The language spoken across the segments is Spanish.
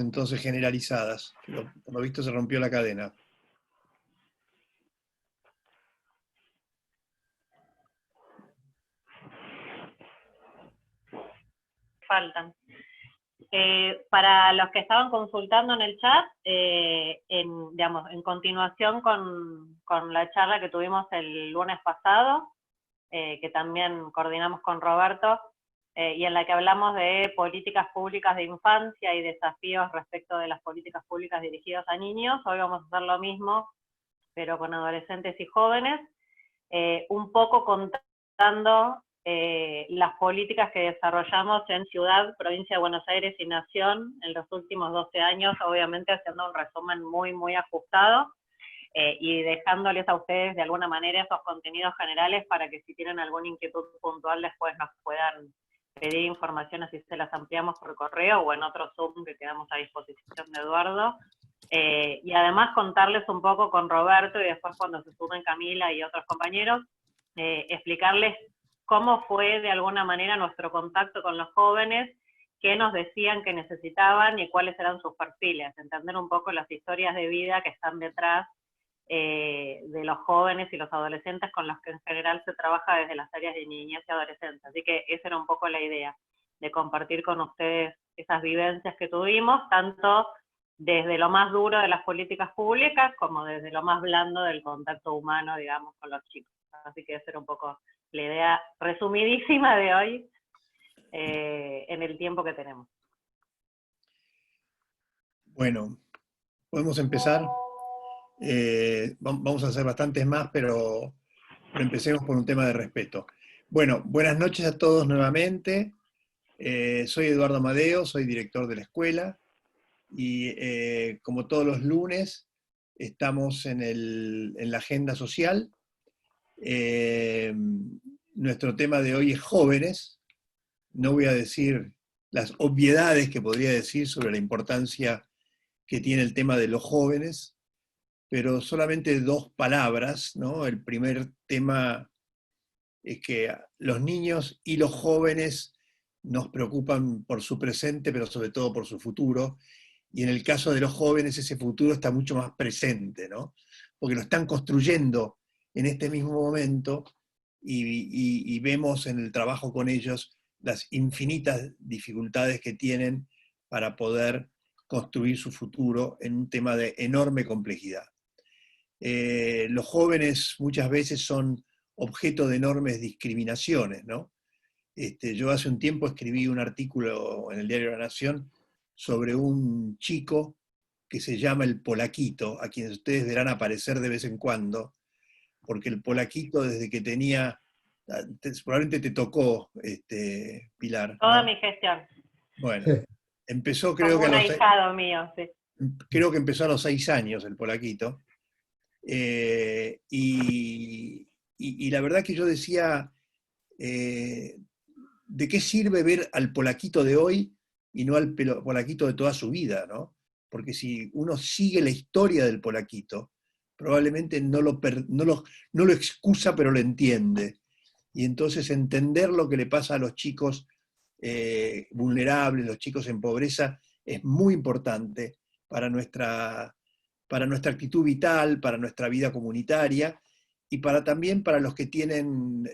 entonces generalizadas, pero por lo visto se rompió la cadena. Faltan. Para los que estaban consultando en el chat, en continuación con la charla que tuvimos el lunes pasado, que también coordinamos con Roberto, y en la que hablamos de políticas públicas de infancia y desafíos respecto de las políticas públicas dirigidas a niños. Hoy vamos a hacer lo mismo, pero con adolescentes y jóvenes, un poco contando las políticas que desarrollamos en Ciudad, Provincia de Buenos Aires y Nación en los últimos 12 años, obviamente haciendo un resumen muy, muy ajustado, y dejándoles a ustedes de alguna manera esos contenidos generales para que si tienen alguna inquietud puntual después nos puedan pedir información, así se las ampliamos por correo o en otro Zoom que quedamos a disposición de Eduardo. Y además contarles un poco con Roberto y después cuando se sumen Camila y otros compañeros, explicarles cómo fue de alguna manera nuestro contacto con los jóvenes, qué nos decían que necesitaban y cuáles eran sus perfiles, entender un poco las historias de vida que están detrás de los jóvenes y los adolescentes con los que en general se trabaja desde las áreas de niñez y adolescencia. Así que esa era un poco la idea, de compartir con ustedes esas vivencias que tuvimos, tanto desde lo más duro de las políticas públicas como desde lo más blando del contacto humano, digamos, con los chicos. Así que esa era un poco la idea resumidísima de hoy en el tiempo que tenemos. Bueno, podemos empezar. Vamos a hacer bastantes más, pero empecemos por un tema de respeto. Bueno, buenas noches a todos nuevamente. Soy Eduardo Amadeo, soy director de la escuela, y como todos los lunes estamos en la agenda social. Nuestro tema de hoy es jóvenes. No voy a decir las obviedades que podría decir sobre la importancia que tiene el tema de los jóvenes, pero solamente dos palabras, ¿no? El primer tema es que los niños y los jóvenes nos preocupan por su presente, pero sobre todo por su futuro, y en el caso de los jóvenes ese futuro está mucho más presente, ¿no? Porque lo están construyendo en este mismo momento, y vemos en el trabajo con ellos las infinitas dificultades que tienen para poder construir su futuro en un tema de enorme complejidad. Los jóvenes muchas veces son objeto de enormes discriminaciones, ¿no? Yo hace un tiempo escribí un artículo en el diario La Nación sobre un chico que se llama el Polaquito, a quien ustedes verán aparecer de vez en cuando, porque el Polaquito desde que tenía, probablemente te tocó, Pilar, Toda ¿no? mi gestión. Bueno, empezó Como un ahijado mío, sí. Creo que empezó a los 6 años el Polaquito. Y la verdad que yo decía, ¿de qué sirve ver al Polaquito de hoy y no al Polaquito de toda su vida, ¿no? Porque si uno sigue la historia del Polaquito, probablemente no lo excusa, pero lo entiende. Y entonces entender lo que le pasa a los chicos vulnerables, los chicos en pobreza, es muy importante para nuestra actitud vital, para nuestra vida comunitaria, y también para los que tienen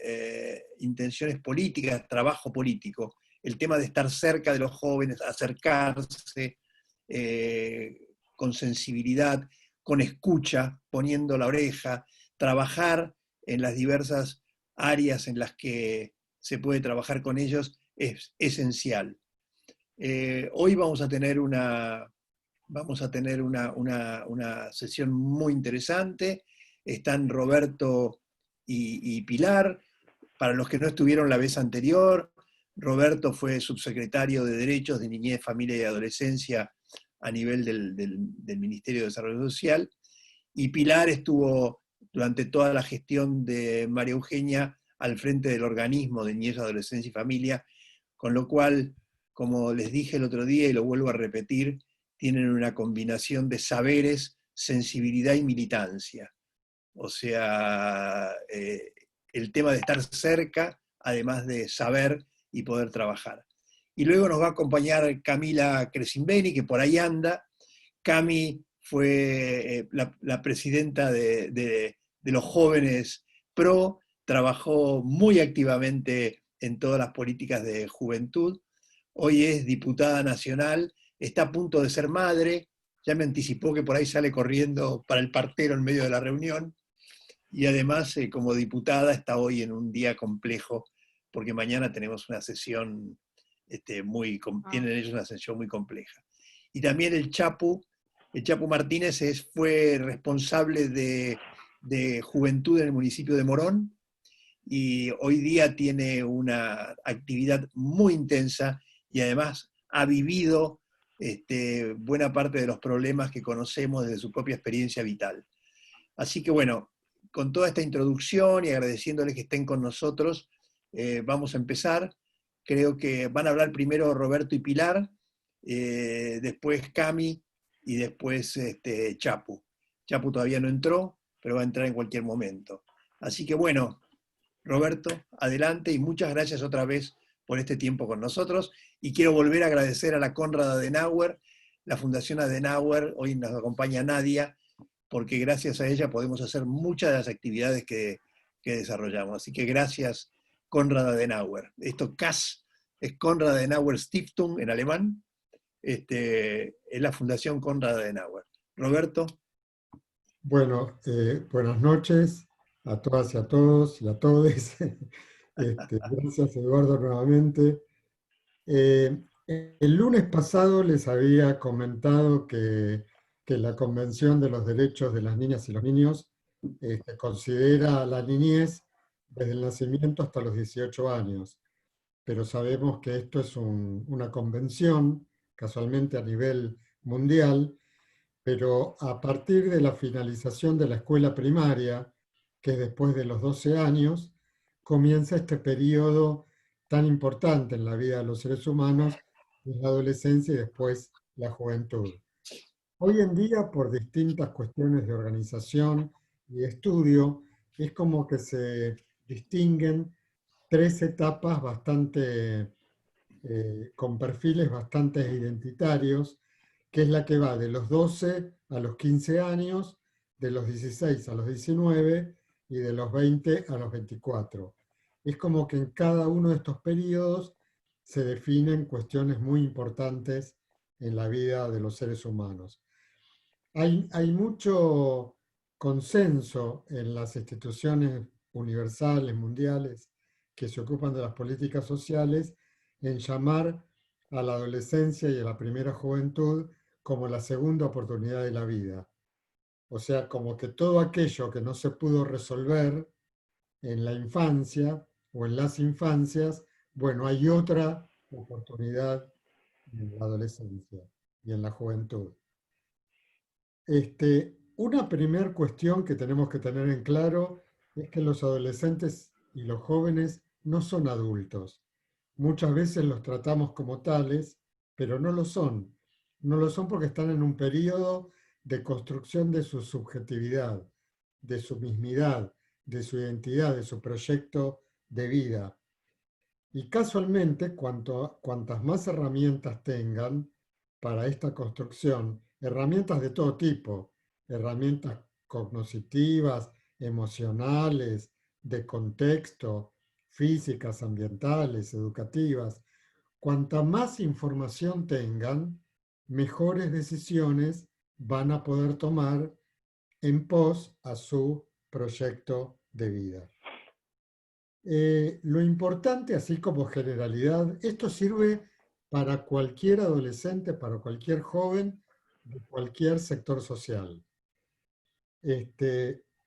intenciones políticas, trabajo político. El tema de estar cerca de los jóvenes, acercarse con sensibilidad, con escucha, poniendo la oreja, trabajar en las diversas áreas en las que se puede trabajar con ellos es esencial. Hoy vamos a tener una sesión muy interesante. Están Roberto y Pilar. Para los que no estuvieron la vez anterior, Roberto fue subsecretario de Derechos de Niñez, Familia y Adolescencia a nivel del Ministerio de Desarrollo Social, y Pilar estuvo durante toda la gestión de María Eugenia al frente del organismo de Niñez, Adolescencia y Familia, con lo cual, como les dije el otro día y lo vuelvo a repetir, tienen una combinación de saberes, sensibilidad y militancia. O sea, el tema de estar cerca, además de saber y poder trabajar. y luego nos va a acompañar Camila Crescimbeni, que por ahí anda. Cami fue la presidenta de los jóvenes PRO, trabajó muy activamente en todas las políticas de juventud, hoy es diputada nacional, está a punto de ser madre, ya me anticipó que por ahí sale corriendo para el partero en medio de la reunión, y además como diputada está hoy en un día complejo, porque mañana tenemos una sesión, tienen ellos una sesión muy compleja. Y también el Chapu Martínez fue responsable de juventud en el municipio de Morón, y hoy día tiene una actividad muy intensa y además ha vivido buena parte de los problemas que conocemos desde su propia experiencia vital. Así que bueno, con toda esta introducción y agradeciéndoles que estén con nosotros, vamos a empezar. Creo que van a hablar primero Roberto y Pilar, después Cami y después Chapu. Chapu todavía no entró, pero va a entrar en cualquier momento. Así que bueno, Roberto, adelante y muchas gracias otra vez por este tiempo con nosotros. Y quiero volver a agradecer a la Konrad Adenauer, la Fundación Adenauer, hoy nos acompaña Nadia, porque gracias a ella podemos hacer muchas de las actividades que desarrollamos. Así que gracias, Konrad Adenauer. Esto CAS es Konrad Adenauer Stiftung en alemán, es la Fundación Konrad Adenauer. Roberto. Bueno, buenas noches a todas y a todos y a todes. Gracias, Eduardo, nuevamente. El lunes pasado les había comentado que la Convención de los Derechos de las Niñas y los Niños considera la niñez desde el nacimiento hasta los 18 años, pero sabemos que esto es una convención, casualmente a nivel mundial, pero a partir de la finalización de la escuela primaria, que es después de los 12 años, comienza este periodo tan importante en la vida de los seres humanos, que es la adolescencia y después la juventud. Hoy en día, por distintas cuestiones de organización y estudio, es como que se distinguen tres etapas con perfiles bastante identitarios, que es la que va de los 12 a los 15 años, de los 16 a los 19 y de los 20 a los 24. Es como que en cada uno de estos periodos se definen cuestiones muy importantes en la vida de los seres humanos. Hay mucho consenso en las instituciones universales, mundiales, que se ocupan de las políticas sociales, en llamar a la adolescencia y a la primera juventud como la segunda oportunidad de la vida. O sea, como que todo aquello que no se pudo resolver en la infancia o en las infancias, bueno, hay otra oportunidad en la adolescencia y en la juventud. Una primera cuestión que tenemos que tener en claro es que los adolescentes y los jóvenes no son adultos. Muchas veces los tratamos como tales, pero no lo son. No lo son porque están en un periodo de construcción de su subjetividad, de su mismidad, de su identidad, de su proyecto de vida. Y casualmente, cuantas más herramientas tengan para esta construcción, herramientas de todo tipo, herramientas cognitivas, emocionales, de contexto, físicas, ambientales, educativas, cuanta más información tengan, mejores decisiones van a poder tomar en pos a su proyecto de vida. Lo importante, así como generalidad, esto sirve para cualquier adolescente, para cualquier joven de cualquier sector social.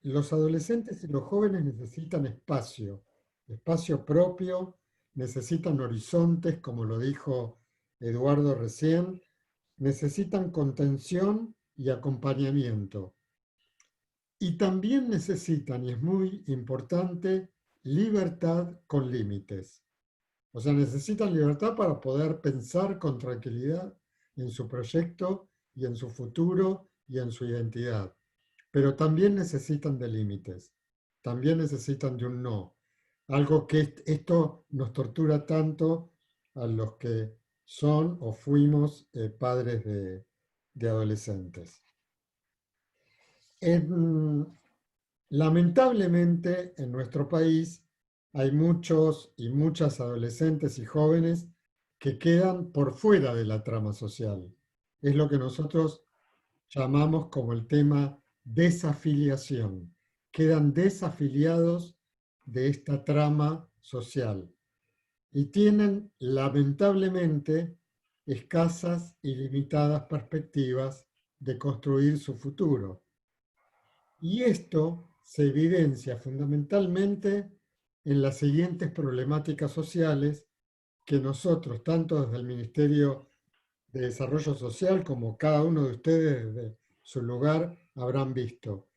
Los adolescentes y los jóvenes necesitan espacio propio, necesitan horizontes, como lo dijo Eduardo recién, necesitan contención y acompañamiento. Y también necesitan, y es muy importante, libertad con límites. O sea, necesitan libertad para poder pensar con tranquilidad en su proyecto y en su futuro y en su identidad. Pero también necesitan de límites. También necesitan de un no. Algo que esto nos tortura tanto a los que son o fuimos padres de adolescentes. Lamentablemente, en nuestro país hay muchos y muchas adolescentes y jóvenes que quedan por fuera de la trama social. Es lo que nosotros llamamos como el tema desafiliación. Quedan desafiliados de esta trama social y tienen, lamentablemente, escasas y limitadas perspectivas de construir su futuro. Y esto se evidencia fundamentalmente en las siguientes problemáticas sociales que nosotros, tanto desde el Ministerio de Desarrollo Social como cada uno de ustedes desde su lugar, habrán visto.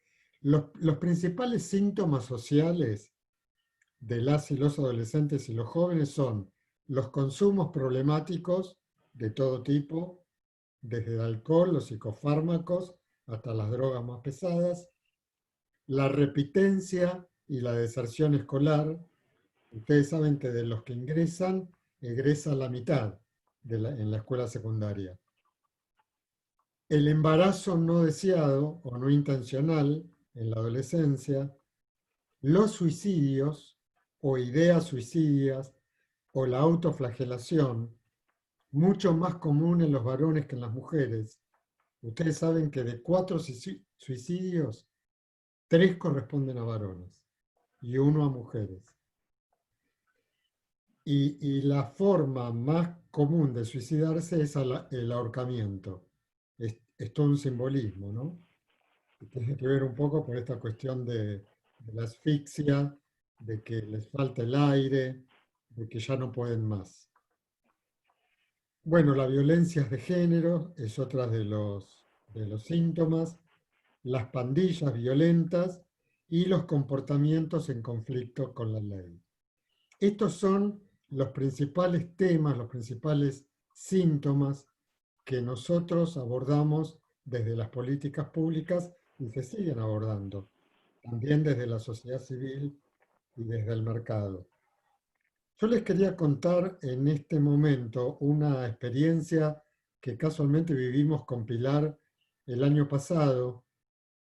Los principales síntomas sociales de las y los adolescentes y los jóvenes son los consumos problemáticos de todo tipo, desde el alcohol, los psicofármacos, hasta las drogas más pesadas, la repitencia y la deserción escolar. Ustedes saben que de los que ingresan, egresa la mitad en la escuela secundaria. El embarazo no deseado o no intencional en la adolescencia, los suicidios o ideas suicidas o la autoflagelación, mucho más común en los varones que en las mujeres. Ustedes saben que de 4 suicidios, 3 corresponden a varones y 1 a mujeres. Y la forma más común de suicidarse es el ahorcamiento. Es todo un simbolismo, ¿no? Que tiene que ver un poco con esta cuestión de la asfixia, de que les falta el aire, de que ya no pueden más. Bueno, la violencia de género es otra de los síntomas, las pandillas violentas y los comportamientos en conflicto con la ley. Estos son los principales temas, los principales síntomas que nosotros abordamos desde las políticas públicas y se siguen abordando, también desde la sociedad civil y desde el mercado. Yo les quería contar en este momento una experiencia que casualmente vivimos con Pilar el año pasado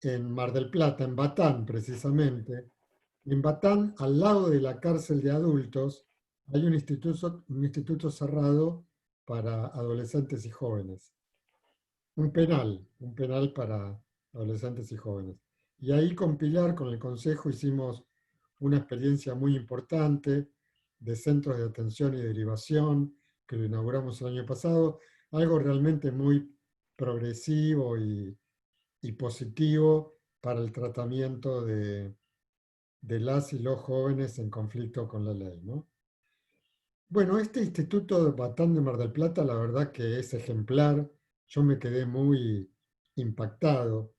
en Mar del Plata, en Batán precisamente. En Batán, al lado de la cárcel de adultos, hay un instituto cerrado para adolescentes y jóvenes. Un penal para adolescentes y jóvenes. Y ahí con Pilar, con el Consejo, hicimos una experiencia muy importante de centros de atención y derivación, que lo inauguramos el año pasado, algo realmente muy progresivo y positivo para el tratamiento de las y los jóvenes en conflicto con la ley, ¿no? Bueno, este Instituto de Batán de Mar del Plata, la verdad que es ejemplar. Yo me quedé muy impactado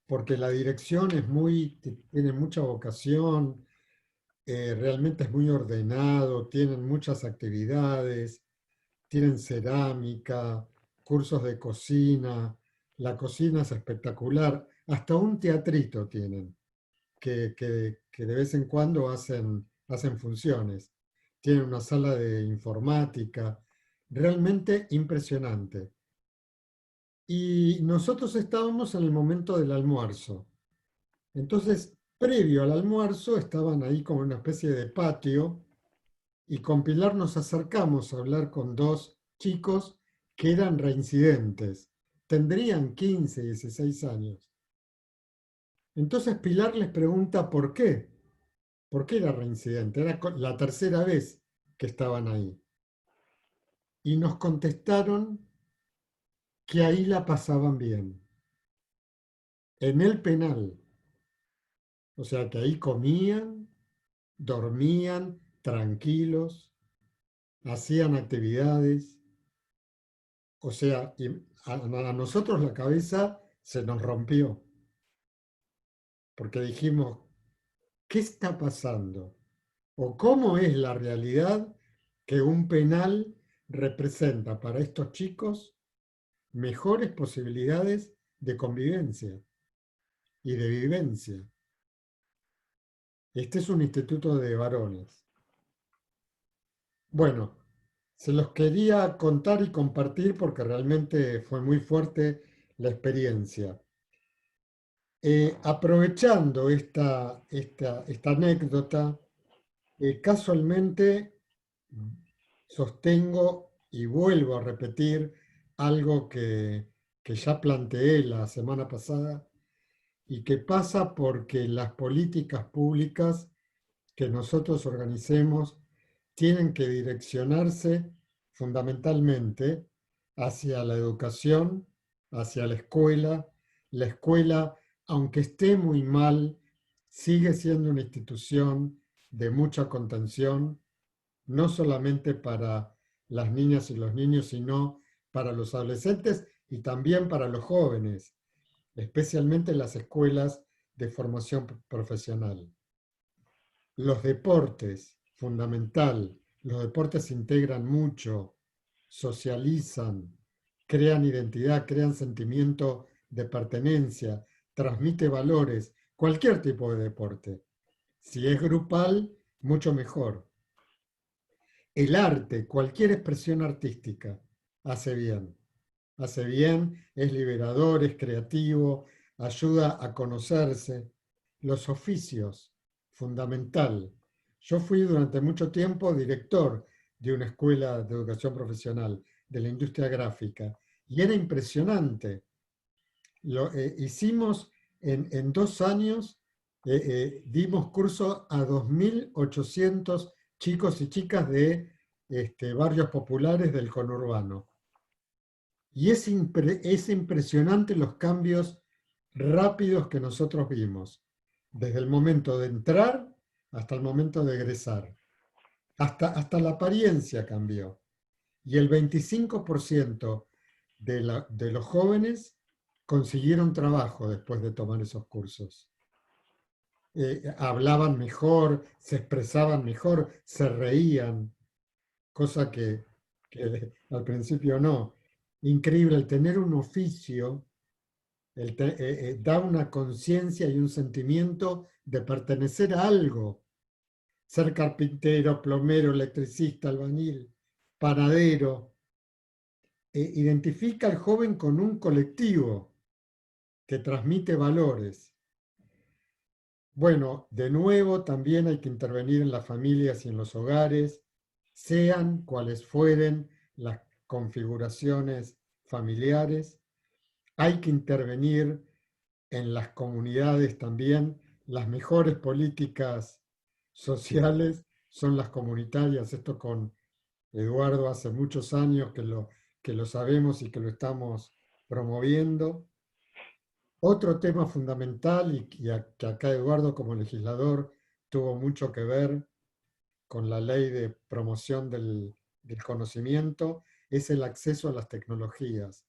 porque la dirección tiene mucha vocación, realmente es muy ordenado, tienen muchas actividades, tienen cerámica, cursos de cocina, la cocina es espectacular, hasta un teatrito tienen, que de vez en cuando hacen funciones. Tienen una sala de informática, realmente impresionante. Y nosotros estábamos en el momento del almuerzo. Entonces, previo al almuerzo, estaban ahí como una especie de patio y con Pilar nos acercamos a hablar con 2 chicos que eran reincidentes. Tendrían 15, 16 años. Entonces Pilar les pregunta por qué. ¿Por qué era reincidente? Era la tercera vez que estaban ahí. Y nos contestaron que ahí la pasaban bien. En el penal. O sea que ahí comían, dormían tranquilos, hacían actividades. O sea, a nosotros la cabeza se nos rompió. Porque dijimos, ¿qué está pasando? ¿O cómo es la realidad que un penal representa para estos chicos mejores posibilidades de convivencia y de vivencia? Este es un instituto de varones. Bueno, Se los quería contar y compartir porque realmente fue muy fuerte la experiencia. Aprovechando esta anécdota, casualmente sostengo y vuelvo a repetir algo que ya planteé la semana pasada y que pasa porque las políticas públicas que nosotros organicemos tienen que direccionarse fundamentalmente hacia la educación, hacia la escuela. La escuela, aunque esté muy mal, sigue siendo una institución de mucha contención, no solamente para las niñas y los niños, sino para los adolescentes y también para los jóvenes, especialmente las escuelas de formación profesional. Los deportes, fundamental. Los deportes integran mucho, socializan, crean identidad, crean sentimiento de pertenencia, transmite valores, cualquier tipo de deporte. Si es grupal, mucho mejor. El arte, cualquier expresión artística, hace bien. Hace bien, es liberador, es creativo, ayuda a conocerse. Los oficios, fundamental. Yo fui durante mucho tiempo director de una escuela de educación profesional de la industria gráfica y era impresionante. Hicimos en 2 años, dimos curso a 2.800 chicos y chicas de barrios populares del conurbano. Y es impresionante los cambios rápidos que nosotros vimos, desde el momento de entrar hasta el momento de egresar. Hasta la apariencia cambió. Y el 25% de los jóvenes consiguieron trabajo después de tomar esos cursos. Hablaban mejor, se expresaban mejor, se reían, cosa que al principio no. Increíble, el tener un oficio da una conciencia y un sentimiento de pertenecer a algo. Ser carpintero, plomero, electricista, albañil, panadero. Identifica al joven con un colectivo que transmite valores. Bueno, de nuevo también hay que intervenir en las familias y en los hogares, sean cuales fueren las configuraciones familiares. Hay que intervenir en las comunidades también. Las mejores políticas sociales son las comunitarias. Esto con Eduardo hace muchos años que lo sabemos y que lo estamos promoviendo. Otro tema fundamental, y que acá Eduardo como legislador tuvo mucho que ver con la ley de promoción del conocimiento, es el acceso a las tecnologías.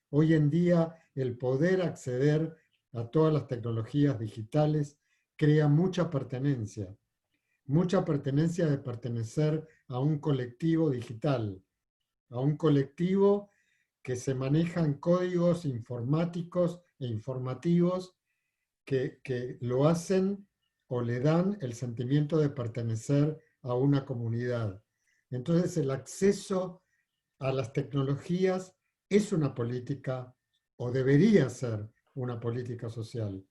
Hoy en día el poder acceder a todas las tecnologías digitales crea mucha pertenencia de pertenecer a un colectivo digital, a un colectivo que se manejan códigos informáticos e informativos que lo hacen o le dan el sentimiento de pertenecer a una comunidad. Entonces el acceso a las tecnologías es una política o debería ser una política social.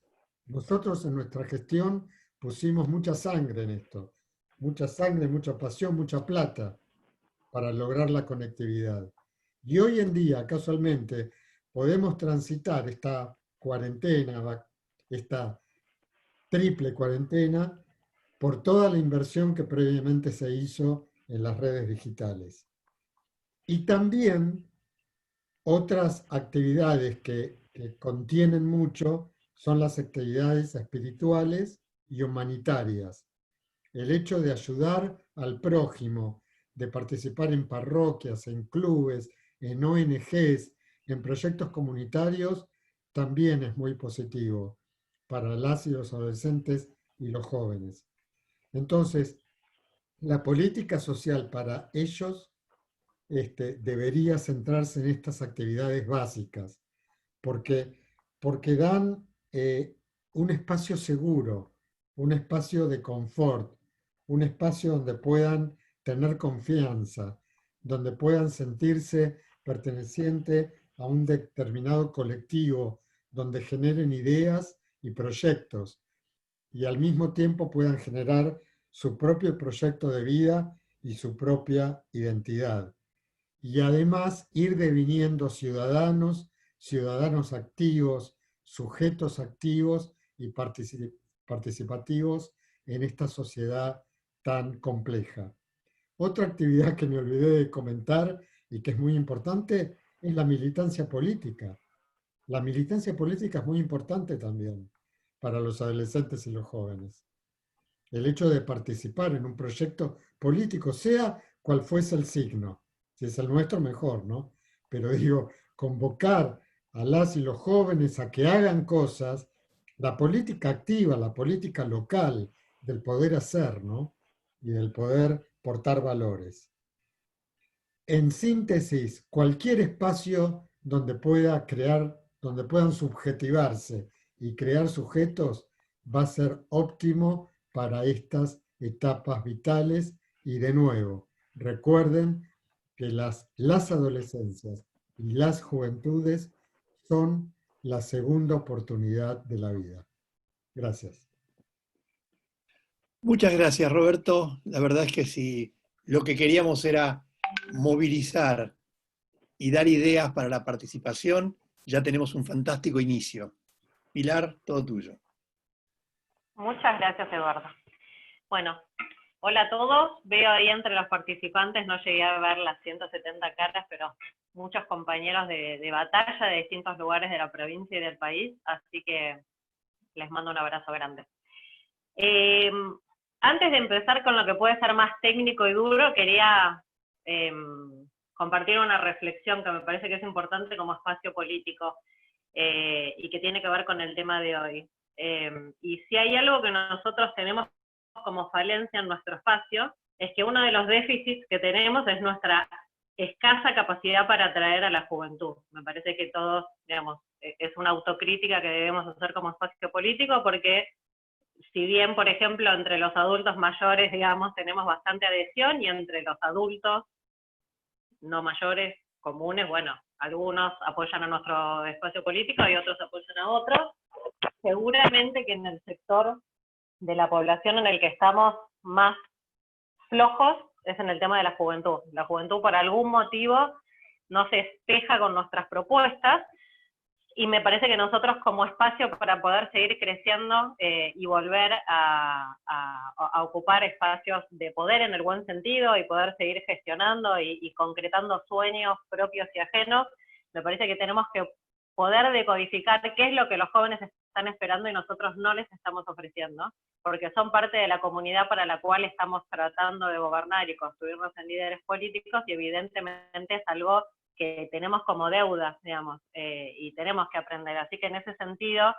Nosotros en nuestra gestión pusimos mucha sangre en esto, mucha sangre, mucha pasión, mucha plata para lograr la conectividad. Y hoy en día, casualmente, podemos transitar esta cuarentena, esta triple cuarentena, por toda la inversión que previamente se hizo en las redes digitales. Y también otras actividades que contienen mucho son las actividades espirituales y humanitarias. El hecho de ayudar al prójimo, de participar en parroquias, en clubes, en ONGs, en proyectos comunitarios, también es muy positivo para las y los adolescentes y los jóvenes. Entonces, la política social para ellos debería centrarse en estas actividades básicas, porque, porque dan un espacio seguro, un espacio de confort, un espacio donde puedan tener confianza, donde puedan sentirse pertenecientes a un determinado colectivo, donde generen ideas y proyectos, y al mismo tiempo puedan generar su propio proyecto de vida y su propia identidad. Y además ir deviniendo ciudadanos, ciudadanos activos, sujetos activos y participativos en esta sociedad tan compleja. Otra actividad que me olvidé de comentar y que es muy importante es la militancia política. La militancia política es muy importante también para los adolescentes y los jóvenes. El hecho de participar en un proyecto político, sea cual fuese el signo, si es el nuestro mejor, ¿no? Pero digo, convocar a las y los jóvenes a que hagan cosas, la política activa, la política local, del poder hacer, ¿no? Y del poder portar valores. En síntesis, cualquier espacio donde pueda crear, donde puedan subjetivarse y crear sujetos va a ser óptimo para estas etapas vitales. Y de nuevo, recuerden que las adolescencias y las juventudes son la segunda oportunidad de la vida. Gracias. Muchas gracias, Roberto. La verdad es que si lo que queríamos era movilizar y dar ideas para la participación, ya tenemos un fantástico inicio. Pilar, todo tuyo. Muchas gracias, Eduardo. Bueno, hola a todos. Veo ahí entre los participantes, no llegué a ver las 170 caras, pero muchos compañeros de batalla de distintos lugares de la provincia y del país, así que les mando un abrazo grande. Antes de empezar con lo que puede ser más técnico y duro, quería compartir una reflexión que me parece que es importante como espacio político y que tiene que ver con el tema de hoy. Y si hay algo que nosotros tenemos como falencia en nuestro espacio, es que uno de los déficits que tenemos es nuestra escasa capacidad para atraer a la juventud. Me parece que todos, digamos, es una autocrítica que debemos hacer como espacio político, porque si bien, por ejemplo, entre los adultos mayores, digamos, tenemos bastante adhesión, y entre los adultos no mayores, comunes, bueno, algunos apoyan a nuestro espacio político y otros apoyan a otros, seguramente que en el sector de la población en el que estamos más flojos es en el tema de la juventud. La juventud por algún motivo no se espeja con nuestras propuestas, y me parece que nosotros como espacio para poder seguir creciendo y volver a ocupar espacios de poder en el buen sentido y poder seguir gestionando y concretando sueños propios y ajenos, me parece que tenemos que poder decodificar qué es lo que los jóvenes están esperando y nosotros no les estamos ofreciendo, porque son parte de la comunidad para la cual estamos tratando de gobernar y construirnos en líderes políticos, y evidentemente es algo que tenemos como deuda, digamos, y tenemos que aprender. Así que en ese sentido,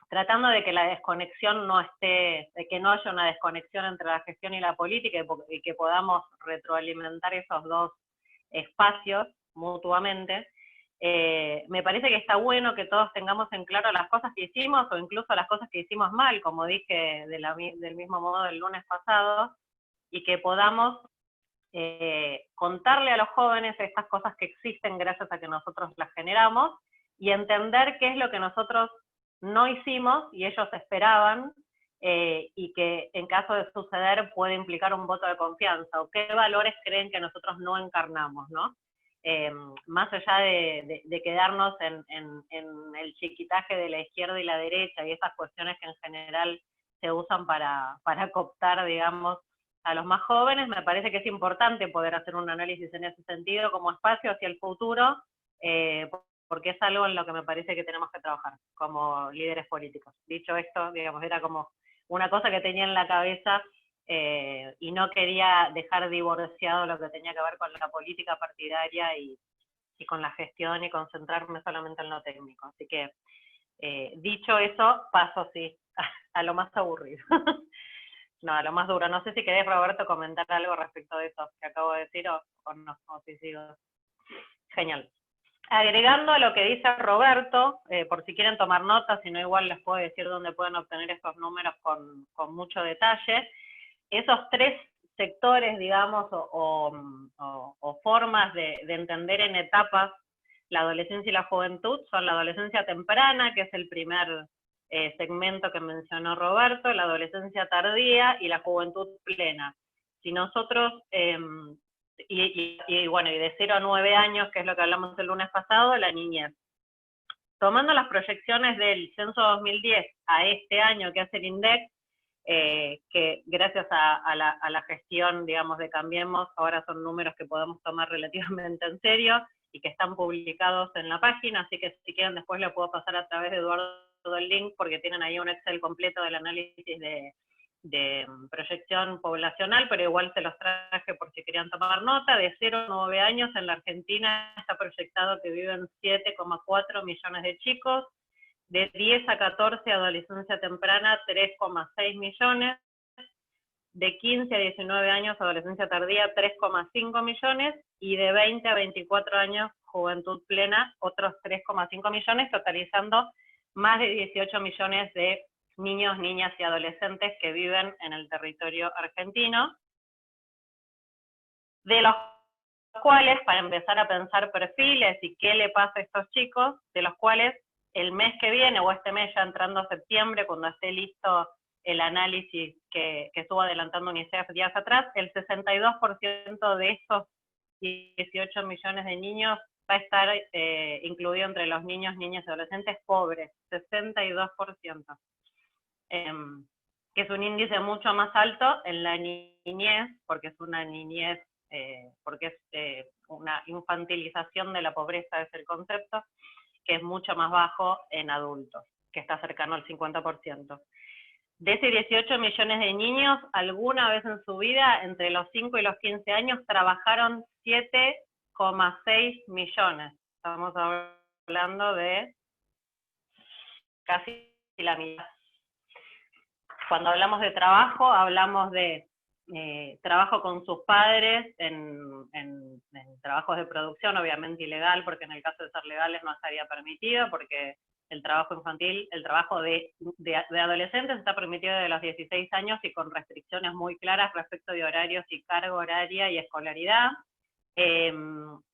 tratando de que la desconexión no esté, de que no haya una desconexión entre la gestión y la política, y que podamos retroalimentar esos dos espacios mutuamente, me parece que está bueno que todos tengamos en claro las cosas que hicimos, o incluso las cosas que hicimos mal, como dije del mismo modo el lunes pasado, y que podamos contarle a los jóvenes estas cosas que existen gracias a que nosotros las generamos, y entender qué es lo que nosotros no hicimos y ellos esperaban, y que en caso de suceder puede implicar un voto de confianza, o qué valores creen que nosotros no encarnamos, ¿no? Más allá de quedarnos en el chiquitaje de la izquierda y la derecha y esas cuestiones que en general se usan para cooptar, digamos, a los más jóvenes, me parece que es importante poder hacer un análisis en ese sentido como espacio hacia el futuro, porque es algo en lo que me parece que tenemos que trabajar como líderes políticos. Dicho esto, digamos, era como una cosa que tenía en la cabeza, y no quería dejar divorciado lo que tenía que ver con la política partidaria y con la gestión, y concentrarme solamente en lo técnico. Así que, dicho eso, paso sí a lo más aburrido. No, a lo más duro. No sé si querés, Roberto, comentar algo respecto de eso que acabo de decir, o no, o si sigo. Genial. Agregando a lo que dice Roberto, por si quieren tomar notas, si no igual les puedo decir dónde pueden obtener estos números con mucho detalle. Esos 3 sectores, digamos, o formas de entender en etapas la adolescencia y la juventud son la adolescencia temprana, que es el primer segmento que mencionó Roberto, la adolescencia tardía y la juventud plena. Si nosotros, bueno, y de 0 a 9 años, que es lo que hablamos el lunes pasado, la niñez. Tomando las proyecciones del censo 2010 a este año que hace el INDEC, que gracias a la gestión, digamos, de Cambiemos, ahora son números que podemos tomar relativamente en serio y que están publicados en la página, así que si quieren después le puedo pasar a través de Eduardo el link, porque tienen ahí un Excel completo del análisis de proyección poblacional, pero igual se los traje por si querían tomar nota. De 0 a 9 años en la Argentina está proyectado que viven 7,4 millones de chicos, de 10 a 14 adolescencia temprana 3,6 millones, de 15 a 19 años adolescencia tardía 3,5 millones, y de 20 a 24 años juventud plena otros 3,5 millones, totalizando más de 18 millones de niños, niñas y adolescentes que viven en el territorio argentino, de los cuales, para empezar a pensar perfiles y qué le pasa a estos chicos, de los cuales el mes que viene, o este mes ya entrando a septiembre, cuando esté listo el análisis que estuvo adelantando UNICEF días atrás, el 62% de esos 18 millones de niños va a estar incluido entre los niños, niñas y adolescentes pobres, 62%. Que es un índice mucho más alto en la niñez, porque es una niñez, porque es una infantilización de la pobreza, es el concepto, que es mucho más bajo en adultos, que está cercano al 50%. De ese 18 millones de niños, alguna vez en su vida, entre los 5 y los 15 años, trabajaron 7,6 millones. Estamos hablando de casi la mitad. Cuando hablamos de trabajo, hablamos de trabajo con sus padres en trabajos de producción, obviamente ilegal, porque en el caso de ser legales no estaría permitido, porque el trabajo infantil, el trabajo de adolescentes está permitido desde los 16 años y con restricciones muy claras respecto de horarios y carga horaria y escolaridad.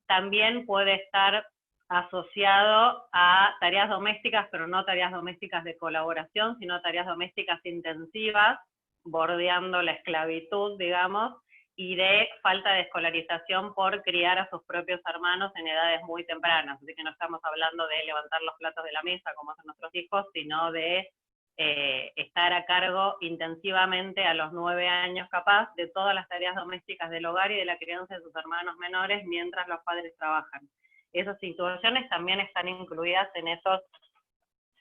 También puede estar asociado a tareas domésticas, pero no tareas domésticas de colaboración, sino tareas domésticas intensivas, bordeando la esclavitud, digamos, y de falta de escolarización por criar a sus propios hermanos en edades muy tempranas. Así que no estamos hablando de levantar los platos de la mesa como hacen nuestros hijos, sino de estar a cargo intensivamente a los 9 años capaz de todas las tareas domésticas del hogar y de la crianza de sus hermanos menores mientras los padres trabajan. Esas situaciones también están incluidas en esos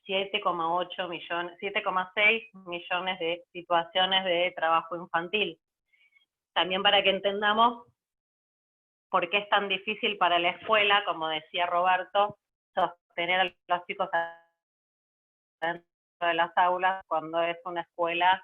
7,8 millones, 7,6 millones de situaciones de trabajo infantil. También para que entendamos por qué es tan difícil para la escuela, como decía Roberto, sostener a los chicos dentro de las aulas cuando es una escuela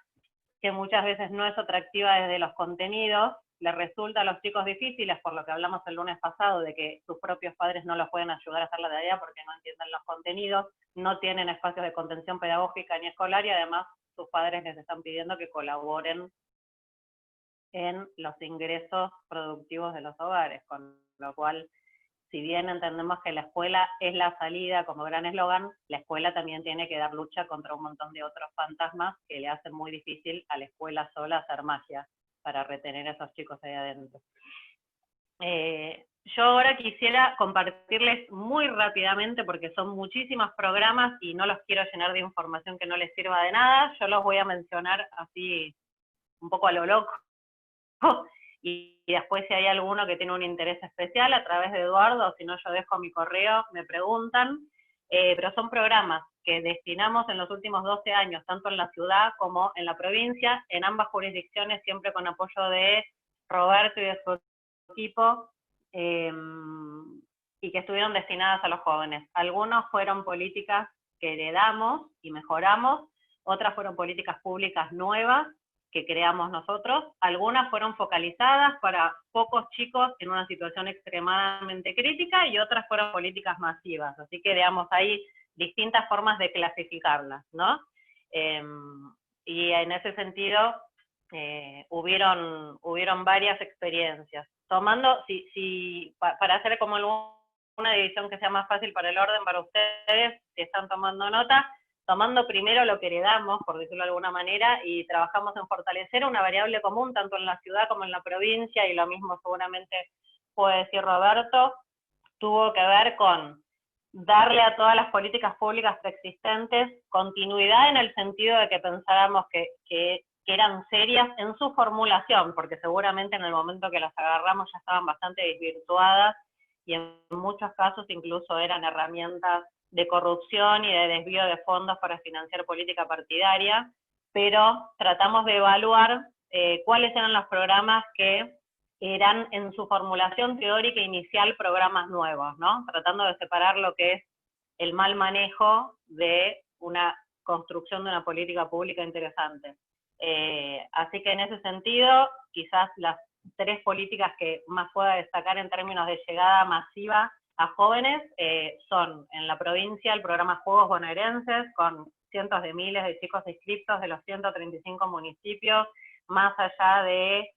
que muchas veces no es atractiva desde los contenidos, les resulta a los chicos difíciles, por lo que hablamos el lunes pasado, de que sus propios padres no los pueden ayudar a hacer la tarea porque no entienden los contenidos, no tienen espacios de contención pedagógica ni escolar, y además sus padres les están pidiendo que colaboren en los ingresos productivos de los hogares, con lo cual, si bien entendemos que la escuela es la salida como gran eslogan, la escuela también tiene que dar lucha contra un montón de otros fantasmas que le hacen muy difícil a la escuela sola hacer magia para retener a esos chicos ahí adentro. Yo ahora quisiera compartirles muy rápidamente, porque son muchísimos programas y no los quiero llenar de información que no les sirva de nada, yo los voy a mencionar así un poco a lo loco, y después si hay alguno que tiene un interés especial a través de Eduardo, o si no yo dejo mi correo, me preguntan, pero son programas que destinamos en los últimos 12 años, tanto en la ciudad como en la provincia, en ambas jurisdicciones, siempre con apoyo de Roberto y de su equipo, y que estuvieron destinadas a los jóvenes. Algunos fueron políticas que heredamos y mejoramos, otras fueron políticas públicas nuevas que creamos nosotros, algunas fueron focalizadas para pocos chicos en una situación extremadamente crítica, y otras fueron políticas masivas, así que digamos hay distintas formas de clasificarlas, ¿no? Y en ese sentido, hubieron varias experiencias. Tomando, para hacer como una división que sea más fácil para el orden para ustedes, si están tomando nota, tomando primero lo que heredamos, por decirlo de alguna manera, y trabajamos en fortalecer una variable común, tanto en la ciudad como en la provincia, y lo mismo seguramente puede decir Roberto, tuvo que ver con darle a todas las políticas públicas preexistentes continuidad en el sentido de que pensáramos que eran serias en su formulación, porque seguramente en el momento que las agarramos ya estaban bastante desvirtuadas y en muchos casos incluso eran herramientas de corrupción y de desvío de fondos para financiar política partidaria, pero tratamos de evaluar cuáles eran los programas que eran en su formulación teórica inicial programas nuevos, ¿no? Tratando de separar lo que es el mal manejo de una construcción de una política pública interesante. Así que en ese sentido, quizás las 3 políticas que más pueda destacar en términos de llegada masiva a jóvenes son en la provincia el programa Juegos Bonaerenses, con cientos de miles de chicos inscriptos de los 135 municipios, más allá de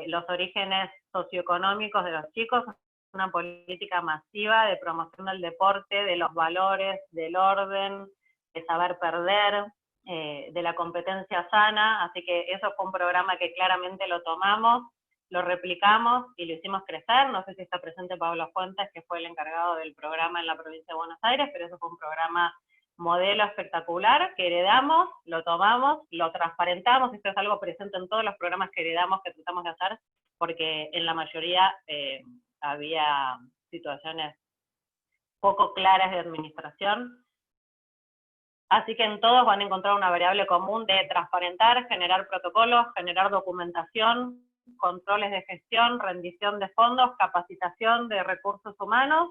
los orígenes socioeconómicos de los chicos, una política masiva de promoción del deporte, de los valores, del orden, de saber perder, de la competencia sana, así que eso fue un programa que claramente lo tomamos, lo replicamos y lo hicimos crecer. No sé si está presente Pablo Fuentes, que fue el encargado del programa en la provincia de Buenos Aires, pero eso fue un programa modelo espectacular que heredamos, lo tomamos, lo transparentamos, esto es algo presente en todos los programas que heredamos, que tratamos de hacer, porque en la mayoría había situaciones poco claras de administración. Así que en todos van a encontrar una variable común de transparentar, generar protocolos, generar documentación, controles de gestión, rendición de fondos, capacitación de recursos humanos,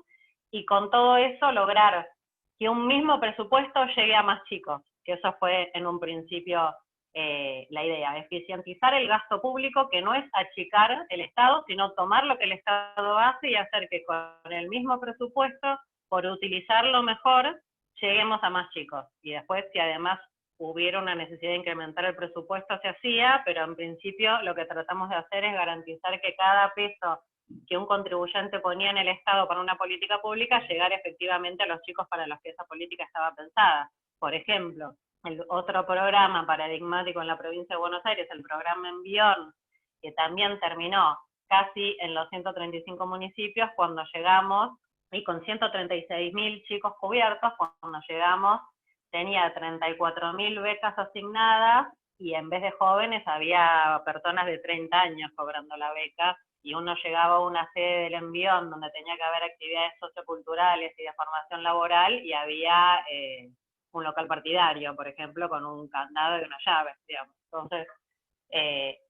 y con todo eso lograr que un mismo presupuesto llegue a más chicos, que eso fue en un principio la idea, eficientizar el gasto público, que no es achicar el Estado, sino tomar lo que el Estado hace y hacer que con el mismo presupuesto, por utilizarlo mejor, lleguemos a más chicos. Y después, si además hubiera una necesidad de incrementar el presupuesto, se hacía, pero en principio lo que tratamos de hacer es garantizar que cada peso que un contribuyente ponía en el Estado para una política pública llegara efectivamente a los chicos para los que esa política estaba pensada. Por ejemplo, el otro programa paradigmático en la provincia de Buenos Aires, el programa Envión, que también terminó casi en los 135 municipios cuando llegamos, y con 136.000 chicos cubiertos, cuando llegamos tenía 34.000 becas asignadas, y en vez de jóvenes había personas de 30 años cobrando la beca, y uno llegaba a una sede del Envión donde tenía que haber actividades socioculturales y de formación laboral, y había un local partidario, por ejemplo, con un candado y una llave, digamos. Entonces,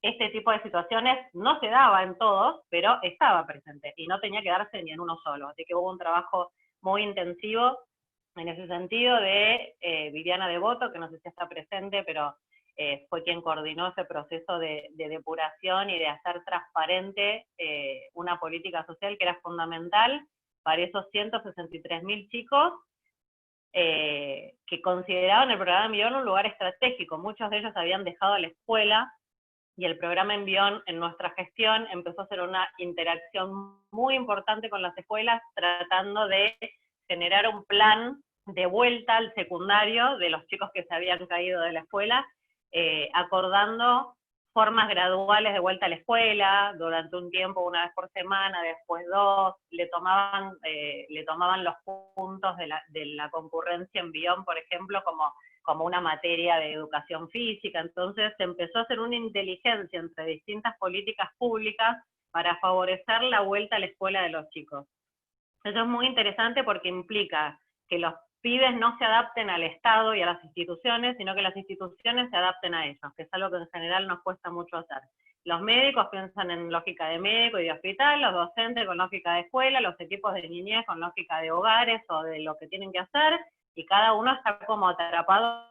este tipo de situaciones no se daba en todos, pero estaba presente, y no tenía que darse ni en uno solo. Así que hubo un trabajo muy intensivo en ese sentido de Viviana Devoto, que no sé si está presente, pero fue quien coordinó ese proceso de depuración y de hacer transparente una política social que era fundamental para esos 163.000 chicos que consideraban el programa Envión un lugar estratégico. Muchos de ellos habían dejado la escuela, y el programa Envión en nuestra gestión empezó a hacer una interacción muy importante con las escuelas, tratando de generar un plan de vuelta al secundario de los chicos que se habían caído de la escuela, acordando formas graduales de vuelta a la escuela, durante un tiempo, una vez por semana, después 2, le tomaban los puntos de la concurrencia en Envión, por ejemplo, como una materia de educación física. Entonces se empezó a hacer una inteligencia entre distintas políticas públicas para favorecer la vuelta a la escuela de los chicos. Eso es muy interesante porque implica que los pibes no se adapten al Estado y a las instituciones, sino que las instituciones se adapten a ellos, que es algo que en general nos cuesta mucho hacer. Los médicos piensan en lógica de médico y de hospital, los docentes con lógica de escuela, los equipos de niñez con lógica de hogares o de lo que tienen que hacer, y cada uno está como atrapado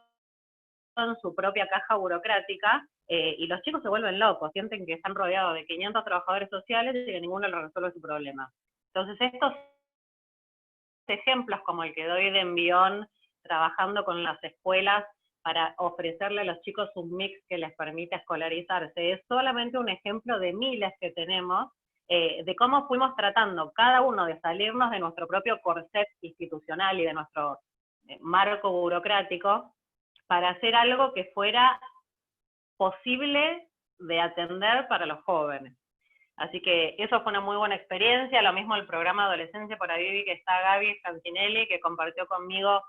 en su propia caja burocrática, y los chicos se vuelven locos, sienten que están rodeados de 500 trabajadores sociales y que ninguno les resuelve su problema. Entonces estos ejemplos como el que doy de Envión, trabajando con las escuelas para ofrecerle a los chicos un mix que les permita escolarizarse. Es solamente un ejemplo de miles que tenemos, de cómo fuimos tratando cada uno de salirnos de nuestro propio corset institucional y de nuestro marco burocrático para hacer algo que fuera posible de atender para los jóvenes. Así que eso fue una muy buena experiencia, lo mismo el programa Adolescencia para Vivir, que está Gaby Francinelli, que compartió conmigo.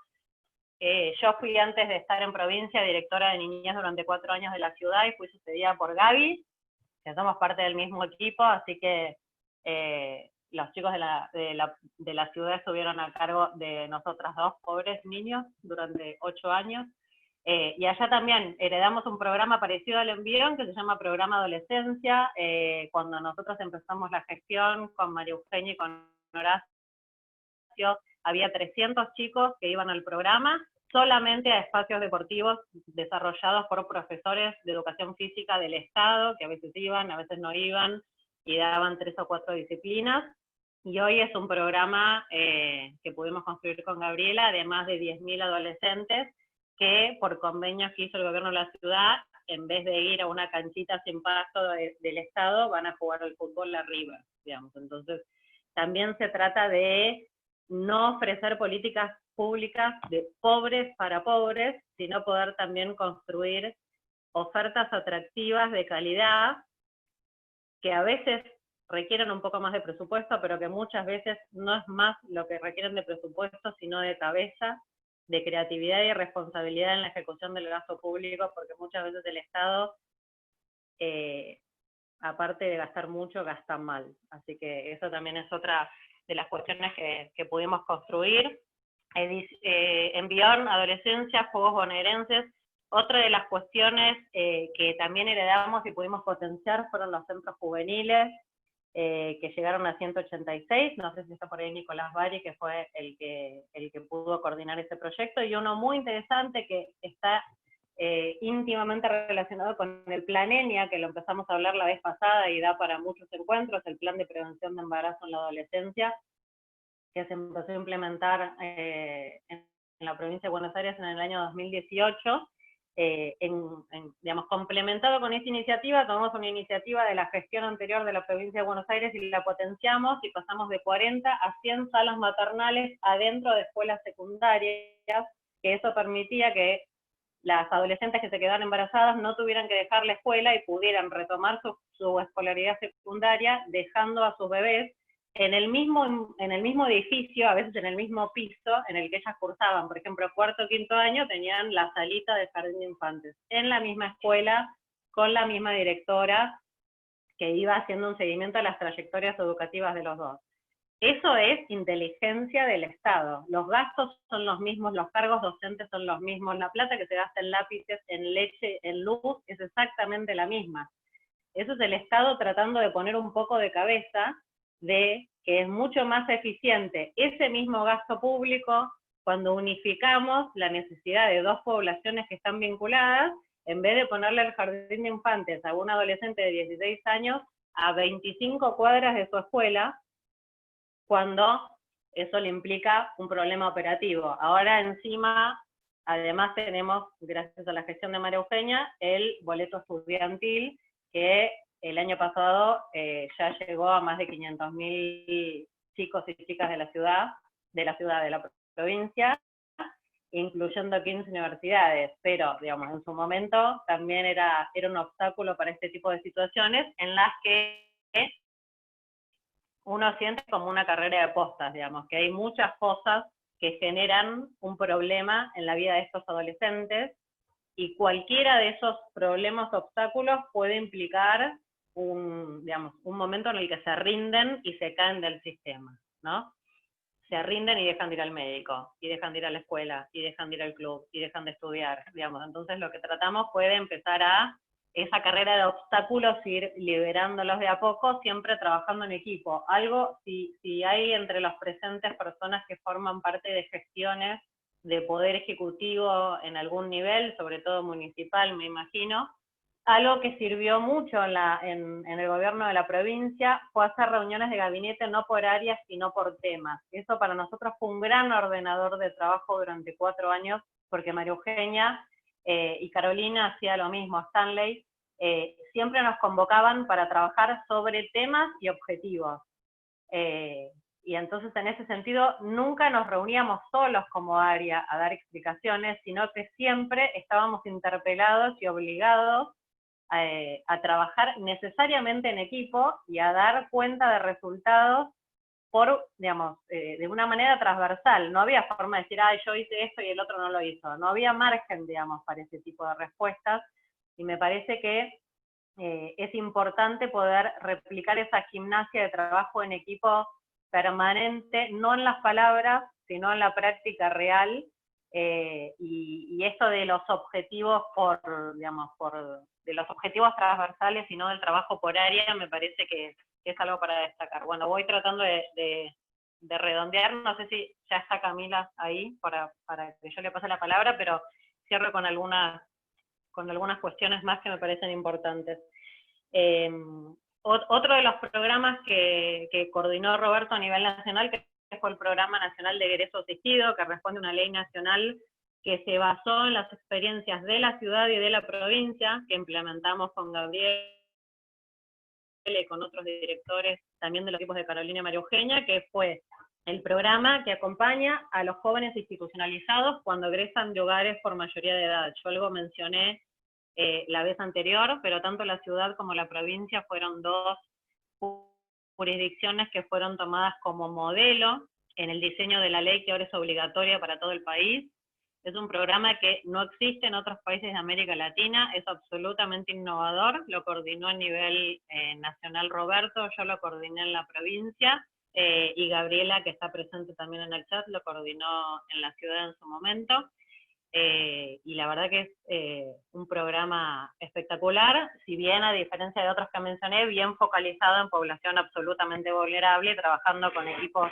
Yo fui, antes de estar en provincia, directora de niñez durante 4 años de la ciudad, y fui sucedida por Gaby, que somos parte del mismo equipo, así que los chicos de la ciudad estuvieron a cargo de nosotras dos, pobres niños, durante 8 años. Y allá también heredamos un programa parecido al Envión, que se llama Programa Adolescencia. Cuando nosotros empezamos la gestión con María Eugenia y con Horacio, había 300 chicos que iban al programa, solamente a espacios deportivos desarrollados por profesores de educación física del Estado, que a veces iban, a veces no iban, y daban 3 o 4 disciplinas. Y hoy es un programa que pudimos construir con Gabriela, de más de 10.000 adolescentes, que por convenios que hizo el gobierno de la ciudad, en vez de ir a una canchita sin pasto del Estado, van a jugar al fútbol la River, digamos. Entonces, también se trata de no ofrecer políticas públicas de pobres para pobres, sino poder también construir ofertas atractivas de calidad, que a veces requieren un poco más de presupuesto, pero que muchas veces no es más lo que requieren de presupuesto, sino de cabeza, de creatividad y responsabilidad en la ejecución del gasto público, porque muchas veces el Estado, aparte de gastar mucho, gasta mal. Así que eso también es otra de las cuestiones que pudimos construir. Envión, adolescencia, juegos bonaerenses. Otra de las cuestiones que también heredamos y pudimos potenciar fueron los centros juveniles, que llegaron a 186, no sé si está por ahí Nicolás Bari, que fue el que pudo coordinar ese proyecto, y uno muy interesante que está íntimamente relacionado con el Plan ENIA, que lo empezamos a hablar la vez pasada y da para muchos encuentros, el Plan de Prevención de Embarazo en la Adolescencia, que se empezó a implementar en la provincia de Buenos Aires en el año 2018, digamos, complementado con esta iniciativa. Tomamos una iniciativa de la gestión anterior de la provincia de Buenos Aires y la potenciamos, y pasamos de 40 a 100 salas maternales adentro de escuelas secundarias, que eso permitía que las adolescentes que se quedaban embarazadas no tuvieran que dejar la escuela y pudieran retomar su escolaridad secundaria, dejando a sus bebés en el mismo edificio, a veces en el mismo piso en el que ellas cursaban. Por ejemplo, 4º o 5º año tenían la salita de jardín de infantes, en la misma escuela, con la misma directora, que iba haciendo un seguimiento a las trayectorias educativas de los dos. Eso es inteligencia del Estado. Los gastos son los mismos, los cargos docentes son los mismos, la plata que se gasta en lápices, en leche, en luz, es exactamente la misma. Eso es el Estado tratando de poner un poco de cabeza, de que es mucho más eficiente ese mismo gasto público cuando unificamos la necesidad de 2 poblaciones que están vinculadas, en vez de ponerle el jardín de infantes a un adolescente de 16 años a 25 cuadras de su escuela, cuando eso le implica un problema operativo. Ahora encima, además tenemos, gracias a la gestión de María Eugenia, el boleto estudiantil, que el año pasado ya llegó a más de 500.000 chicos y chicas de la provincia, incluyendo 15 universidades, pero digamos, en su momento también era un obstáculo para este tipo de situaciones en las que uno siente como una carrera de postas, digamos, que hay muchas cosas que generan un problema en la vida de estos adolescentes, y cualquiera de esos problemas o obstáculos puede implicar un momento en el que se rinden y se caen del sistema, ¿no? Se rinden y dejan de ir al médico, y dejan de ir a la escuela, y dejan de ir al club, y dejan de estudiar, digamos. Entonces lo que tratamos fue de empezar a esa carrera de obstáculos, ir liberándolos de a poco, siempre trabajando en equipo. Algo, si hay entre los presentes personas que forman parte de gestiones de poder ejecutivo en algún nivel, sobre todo municipal, me imagino, algo que sirvió mucho en el gobierno de la provincia fue hacer reuniones de gabinete no por áreas, sino por temas. Eso para nosotros fue un gran ordenador de trabajo durante 4 años, porque María Eugenia y Carolina hacía lo mismo, Stanley, siempre nos convocaban para trabajar sobre temas y objetivos. Y entonces en ese sentido nunca nos reuníamos solos como área a dar explicaciones, sino que siempre estábamos interpelados y obligados a trabajar necesariamente en equipo y a dar cuenta de resultados por, digamos, de una manera transversal. No había forma de decir, yo hice esto y el otro no lo hizo. No había margen, digamos, para ese tipo de respuestas, y me parece que es importante poder replicar esa gimnasia de trabajo en equipo permanente, no en las palabras, sino en la práctica real, y esto de los objetivos de los objetivos transversales y no del trabajo por área, me parece que es algo para destacar. Bueno, voy tratando de redondear, no sé si ya está Camila ahí para que yo le pase la palabra, pero cierro con algunas cuestiones más que me parecen importantes. Otro de los programas que coordinó Roberto a nivel nacional, que fue el Programa Nacional de Egreso Asistido, que responde a una ley nacional que se basó en las experiencias de la ciudad y de la provincia, que implementamos con Gabriel y con otros directores también de los equipos de Carolina y María Eugenia, que fue el programa que acompaña a los jóvenes institucionalizados cuando egresan de hogares por mayoría de edad. Yo algo mencioné la vez anterior, pero tanto la ciudad como la provincia fueron dos jurisdicciones que fueron tomadas como modelo en el diseño de la ley que ahora es obligatoria para todo el país. Es un programa que no existe en otros países de América Latina, es absolutamente innovador, lo coordinó a nivel nacional Roberto, yo lo coordiné en la provincia, y Gabriela, que está presente también en el chat, lo coordinó en la ciudad en su momento. Y la verdad que es un programa espectacular, si bien a diferencia de otros que mencioné, bien focalizado en población absolutamente vulnerable, trabajando con equipos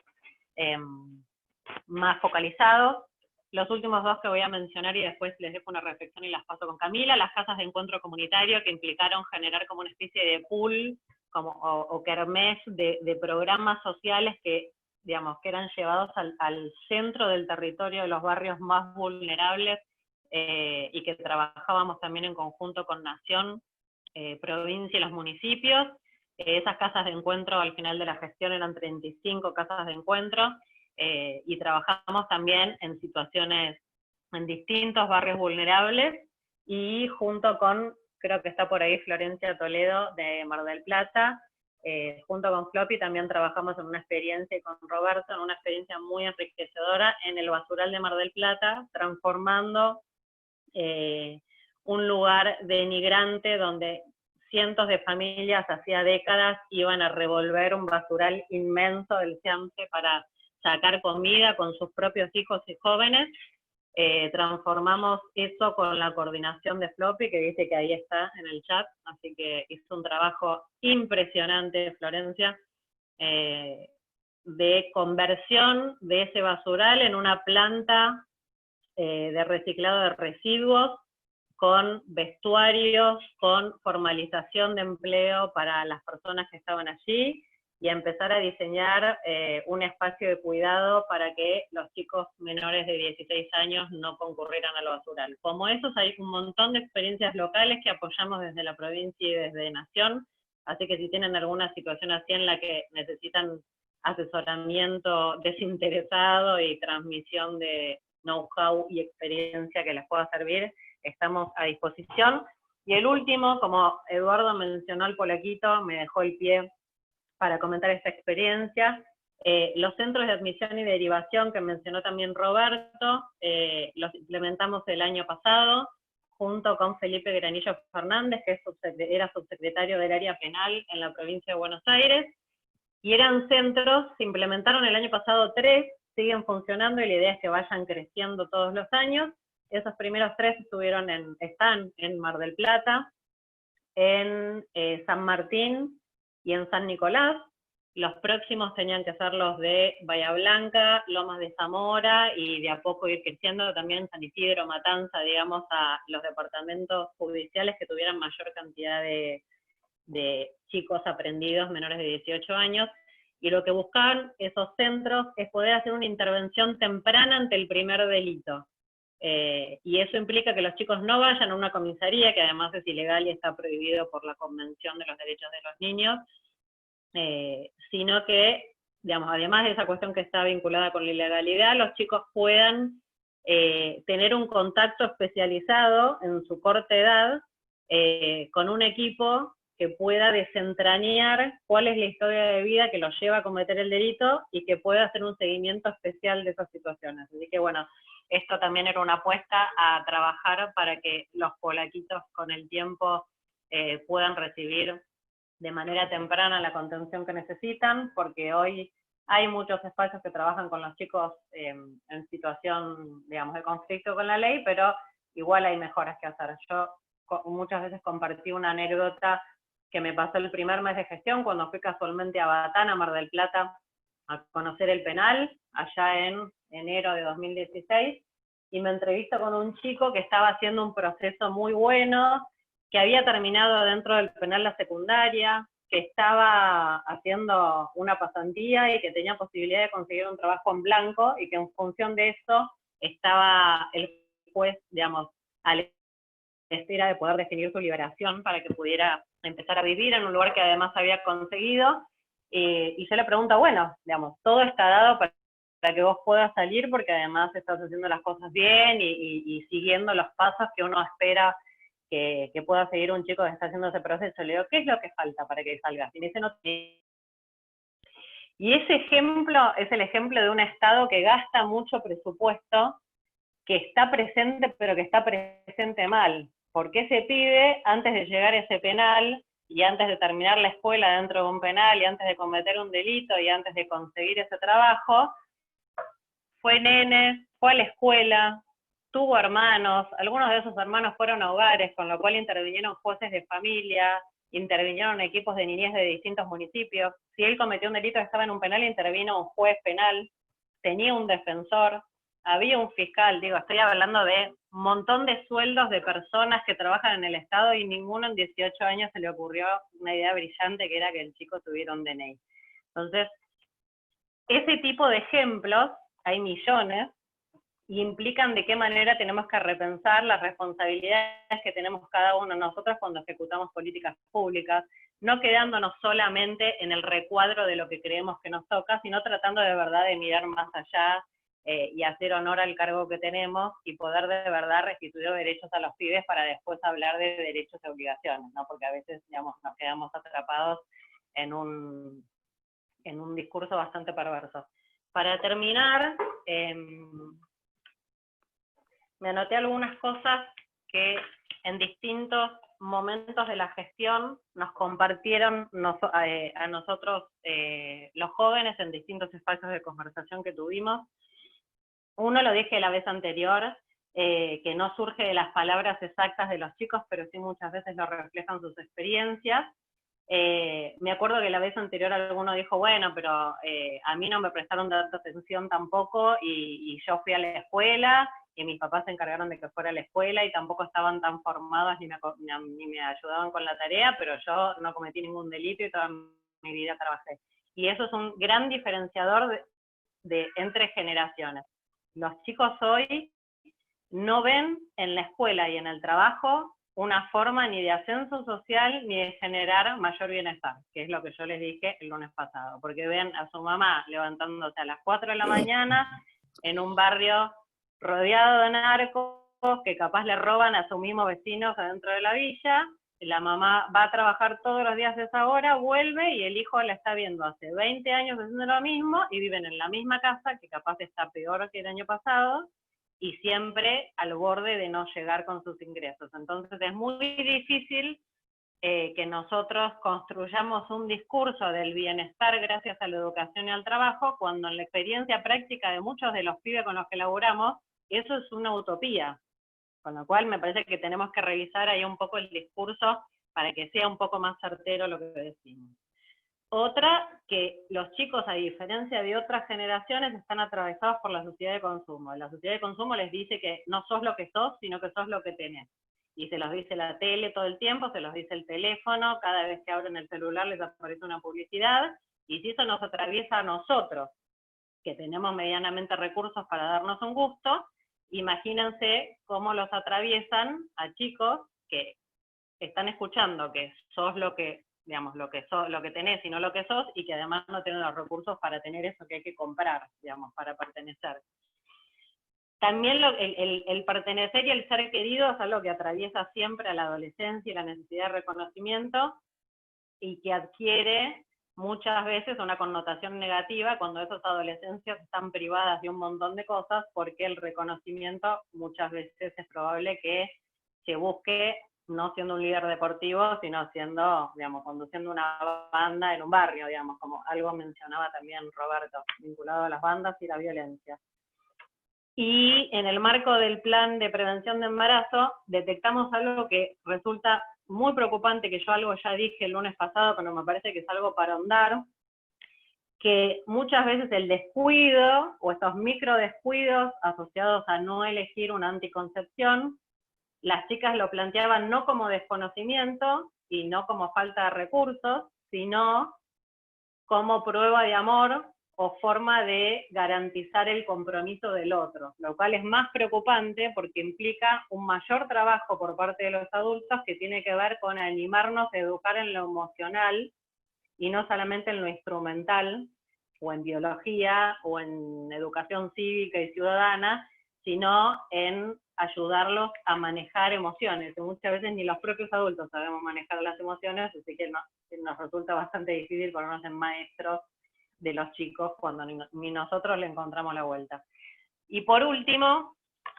más focalizados. Los últimos dos que voy a mencionar y después les dejo una reflexión y las paso con Camila, las casas de encuentro comunitario que implicaron generar como una especie de pool o kermés de programas sociales que, digamos, que eran llevados al centro del territorio de los barrios más vulnerables, y que trabajábamos también en conjunto con Nación, provincia y los municipios. Esas casas de encuentro al final de la gestión eran 35 casas de encuentro, y trabajamos también en situaciones en distintos barrios vulnerables, y junto con, creo que está por ahí Florencia Toledo de Mar del Plata, junto con Floppy también trabajamos en una experiencia, y con Roberto en una experiencia muy enriquecedora en el basural de Mar del Plata, transformando un lugar denigrante donde cientos de familias hacía décadas iban a revolver un basural inmenso del Ciamse para sacar comida con sus propios hijos y jóvenes. Transformamos eso con la coordinación de Floppy, que dice que ahí está en el chat, así que hizo un trabajo impresionante, Florencia, de conversión de ese basural en una planta de reciclado de residuos, con vestuarios, con formalización de empleo para las personas que estaban allí, y a empezar a diseñar un espacio de cuidado para que los chicos menores de 16 años no concurrieran al basural. Como esos hay un montón de experiencias locales que apoyamos desde la provincia y desde Nación, así que si tienen alguna situación así en la que necesitan asesoramiento desinteresado y transmisión de know-how y experiencia que les pueda servir, estamos a disposición. Y el último, como Eduardo mencionó el polaquito, me dejó el pie para comentar esta experiencia, los centros de admisión y derivación que mencionó también Roberto, los implementamos el año pasado, junto con Felipe Granillo Fernández, que era subsecretario del área penal en la provincia de Buenos Aires, y eran centros, se implementaron el año pasado 3, siguen funcionando y la idea es que vayan creciendo todos los años. Esos primeros 3 están en Mar del Plata, en San Martín y en San Nicolás. Los próximos tenían que ser los de Bahía Blanca, Lomas de Zamora, y de a poco ir creciendo también San Isidro, Matanza, digamos, a los departamentos judiciales que tuvieran mayor cantidad de chicos aprendidos menores de 18 años, y lo que buscaban esos centros es poder hacer una intervención temprana ante el primer delito. y eso implica que los chicos no vayan a una comisaría, que además es ilegal y está prohibido por la Convención de los Derechos de los Niños, sino que, digamos, además de esa cuestión que está vinculada con la ilegalidad, los chicos puedan tener un contacto especializado en su corta edad con un equipo que pueda desentrañar cuál es la historia de vida que los lleva a cometer el delito y que pueda hacer un seguimiento especial de esas situaciones. Así que bueno, esto también era una apuesta a trabajar para que los polaquitos con el tiempo puedan recibir de manera temprana la contención que necesitan, porque hoy hay muchos espacios que trabajan con los chicos en situación, digamos, de conflicto con la ley, pero igual hay mejoras que hacer. Yo muchas veces compartí una anécdota que me pasó el primer mes de gestión, cuando fui casualmente a Batán, a Mar del Plata, a conocer el penal, allá en enero de 2016, y me entrevisto con un chico que estaba haciendo un proceso muy bueno, que había terminado dentro del penal la secundaria, que estaba haciendo una pasantía y que tenía posibilidad de conseguir un trabajo en blanco, y que en función de eso estaba el juez, digamos, a la espera de poder definir su liberación para que pudiera empezar a vivir en un lugar que además había conseguido. Y yo le pregunto, bueno, digamos, todo está dado para que vos puedas salir, porque además estás haciendo las cosas bien y siguiendo los pasos que uno espera que pueda seguir un chico que está haciendo ese proceso. Le digo, ¿qué es lo que falta para que salgas? Y me dice, no tiene. Y ese ejemplo es el ejemplo de un Estado que gasta mucho presupuesto, que está presente, pero que está presente mal. Porque ese pibe, antes de llegar a ese penal, y antes de terminar la escuela dentro de un penal, y antes de cometer un delito, y antes de conseguir ese trabajo, fue nene, fue a la escuela, tuvo hermanos, algunos de esos hermanos fueron a hogares, con lo cual intervinieron jueces de familia, intervinieron equipos de niñez de distintos municipios. Si él cometió un delito que estaba en un penal, intervino un juez penal, tenía un defensor, había un fiscal. Digo, estoy hablando de un montón de sueldos de personas que trabajan en el Estado, y ninguno en 18 años se le ocurrió una idea brillante, que era que el chico tuviera un DNI. Entonces, ese tipo de ejemplos, hay millones, y implican de qué manera tenemos que repensar las responsabilidades que tenemos cada uno de nosotros cuando ejecutamos políticas públicas, no quedándonos solamente en el recuadro de lo que creemos que nos toca, sino tratando de verdad de mirar más allá y hacer honor al cargo que tenemos, y poder de verdad restituir derechos a los pibes para después hablar de derechos y obligaciones, ¿no? Porque a veces, digamos, nos quedamos atrapados en un discurso bastante perverso. Para terminar, me anoté algunas cosas que en distintos momentos de la gestión nos compartieron a nosotros los jóvenes en distintos espacios de conversación que tuvimos. Uno lo dije la vez anterior, que no surge de las palabras exactas de los chicos, pero sí muchas veces lo reflejan sus experiencias. Me acuerdo que la vez anterior alguno dijo, bueno, pero a mí no me prestaron tanta atención tampoco, y yo fui a la escuela, y mis papás se encargaron de que fuera a la escuela, y tampoco estaban tan formados ni me ayudaban con la tarea, pero yo no cometí ningún delito y toda mi vida trabajé. Y eso es un gran diferenciador entre generaciones. Los chicos hoy no ven en la escuela y en el trabajo una forma ni de ascenso social ni de generar mayor bienestar, que es lo que yo les dije el lunes pasado, porque ven a su mamá levantándose a las 4 de la mañana en un barrio rodeado de narcos, que capaz le roban a sus mismos vecinos adentro de la villa. La mamá va a trabajar todos los días de esa hora, vuelve, y el hijo la está viendo hace 20 años haciendo lo mismo, y viven en la misma casa, que capaz está peor que el año pasado, y siempre al borde de no llegar con sus ingresos. Entonces es muy difícil que nosotros construyamos un discurso del bienestar gracias a la educación y al trabajo, cuando en la experiencia práctica de muchos de los pibes con los que laburamos, eso es una utopía. Con lo cual me parece que tenemos que revisar ahí un poco el discurso para que sea un poco más certero lo que decimos. Otra, que los chicos, a diferencia de otras generaciones, están atravesados por la sociedad de consumo. La sociedad de consumo les dice que no sos lo que sos, sino que sos lo que tenés. Y se los dice la tele todo el tiempo, se los dice el teléfono, cada vez que abren el celular les aparece una publicidad, y si eso nos atraviesa a nosotros, que tenemos medianamente recursos para darnos un gusto, imagínense cómo los atraviesan a chicos que están escuchando que sos lo que, digamos, lo que tenés y no lo que sos, y que además no tienen los recursos para tener eso que hay que comprar, digamos, para pertenecer. También el pertenecer y el ser querido es algo que atraviesa siempre a la adolescencia y la necesidad de reconocimiento, y que adquiere muchas veces una connotación negativa cuando esas adolescencias están privadas de un montón de cosas, porque el reconocimiento muchas veces es probable que se busque no siendo un líder deportivo, sino siendo, digamos, conduciendo una banda en un barrio, digamos, como algo mencionaba también Roberto, vinculado a las bandas y la violencia. Y en el marco del plan de prevención de embarazo, detectamos algo que resulta muy preocupante, que yo algo ya dije el lunes pasado, pero me parece que es algo para ahondar, que muchas veces el descuido, o estos micro descuidos asociados a no elegir una anticoncepción, las chicas lo planteaban no como desconocimiento y no como falta de recursos, sino como prueba de amor o forma de garantizar el compromiso del otro, lo cual es más preocupante porque implica un mayor trabajo por parte de los adultos que tiene que ver con animarnos a educar en lo emocional y no solamente en lo instrumental, o en biología, o en educación cívica y ciudadana, sino en ayudarlos a manejar emociones, que muchas veces ni los propios adultos sabemos manejar las emociones, así que nos resulta bastante difícil ponernos en maestros de los chicos cuando ni nosotros le encontramos la vuelta. Y por último,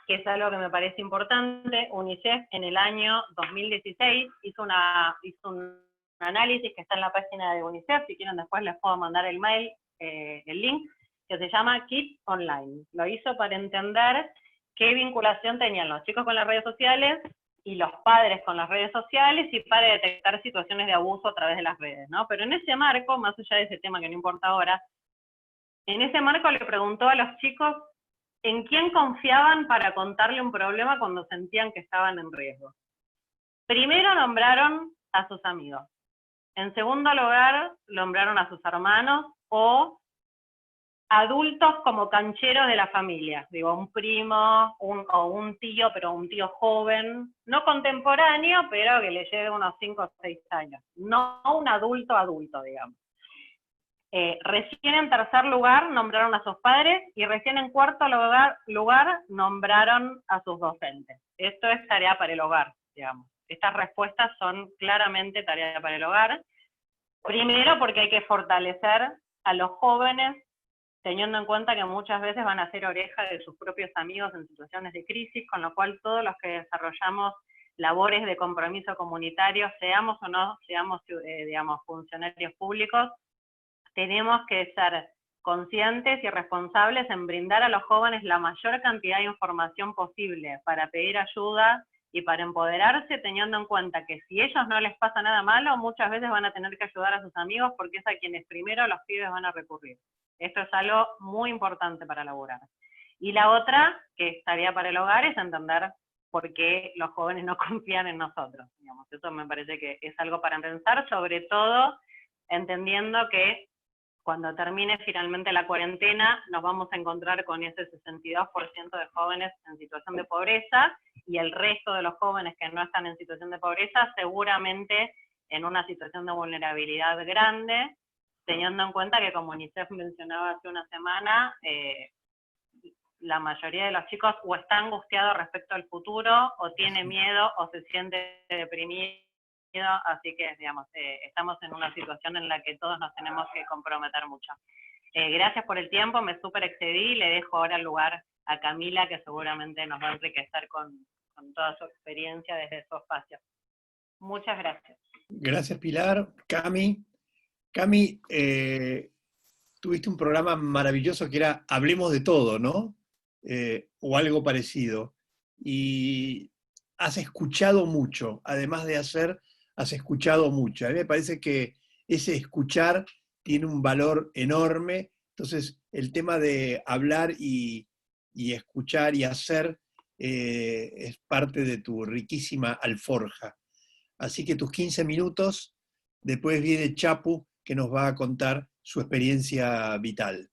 que es algo que me parece importante, UNICEF en el año 2016 hizo un análisis que está en la página de UNICEF, si quieren después les puedo mandar el mail, el link, que se llama Kids Online. Lo hizo para entender qué vinculación tenían los chicos con las redes sociales y los padres con las redes sociales, y para detectar situaciones de abuso a través de las redes, ¿no? Pero en ese marco, más allá de ese tema que no importa ahora, en ese marco le preguntó a los chicos en quién confiaban para contarle un problema cuando sentían que estaban en riesgo. Primero nombraron a sus amigos. En segundo lugar, nombraron a sus hermanos o adultos como cancheros de la familia, digo, un primo o un tío, pero un tío joven, no contemporáneo, pero que le lleve unos 5 o 6 años, no un adulto, digamos. Recién en tercer lugar nombraron a sus padres, y recién en cuarto lugar nombraron a sus docentes. Esto es tarea para el hogar, digamos. Estas respuestas son claramente tarea para el hogar. Primero porque hay que fortalecer a los jóvenes, teniendo en cuenta que muchas veces van a ser oreja de sus propios amigos en situaciones de crisis, con lo cual todos los que desarrollamos labores de compromiso comunitario, seamos o no seamos, digamos, funcionarios públicos, tenemos que ser conscientes y responsables en brindar a los jóvenes la mayor cantidad de información posible para pedir ayuda y para empoderarse, teniendo en cuenta que si ellos no les pasa nada malo, muchas veces van a tener que ayudar a sus amigos, porque es a quienes primero los pibes van a recurrir. Esto es algo muy importante para elaborar. Y la otra, que es tarea para el hogar, es entender por qué los jóvenes no confían en nosotros. Digamos, eso me parece que es algo para pensar, sobre todo entendiendo que cuando termine finalmente la cuarentena, nos vamos a encontrar con ese 62% de jóvenes en situación de pobreza, y el resto de los jóvenes que no están en situación de pobreza seguramente en una situación de vulnerabilidad grande, teniendo en cuenta que, como UNICEF mencionaba hace una semana, la mayoría de los chicos o está angustiado respecto al futuro, o tiene miedo, o se siente deprimido. Así que, digamos, estamos en una situación en la que todos nos tenemos que comprometer mucho. Gracias por el tiempo, me súper excedí, le dejo ahora el lugar a Camila, que seguramente nos va a enriquecer con toda su experiencia desde su espacio. Muchas gracias. Gracias, Pilar. Cami, tuviste un programa maravilloso que era Hablemos de Todo, ¿no? O algo parecido. Y has escuchado mucho, además de hacer, has escuchado mucho. A mí me parece que ese escuchar tiene un valor enorme. Entonces, el tema de hablar y escuchar y hacer es parte de tu riquísima alforja. Así que tus 15 minutos, después viene Chapu, que nos va a contar su experiencia vital.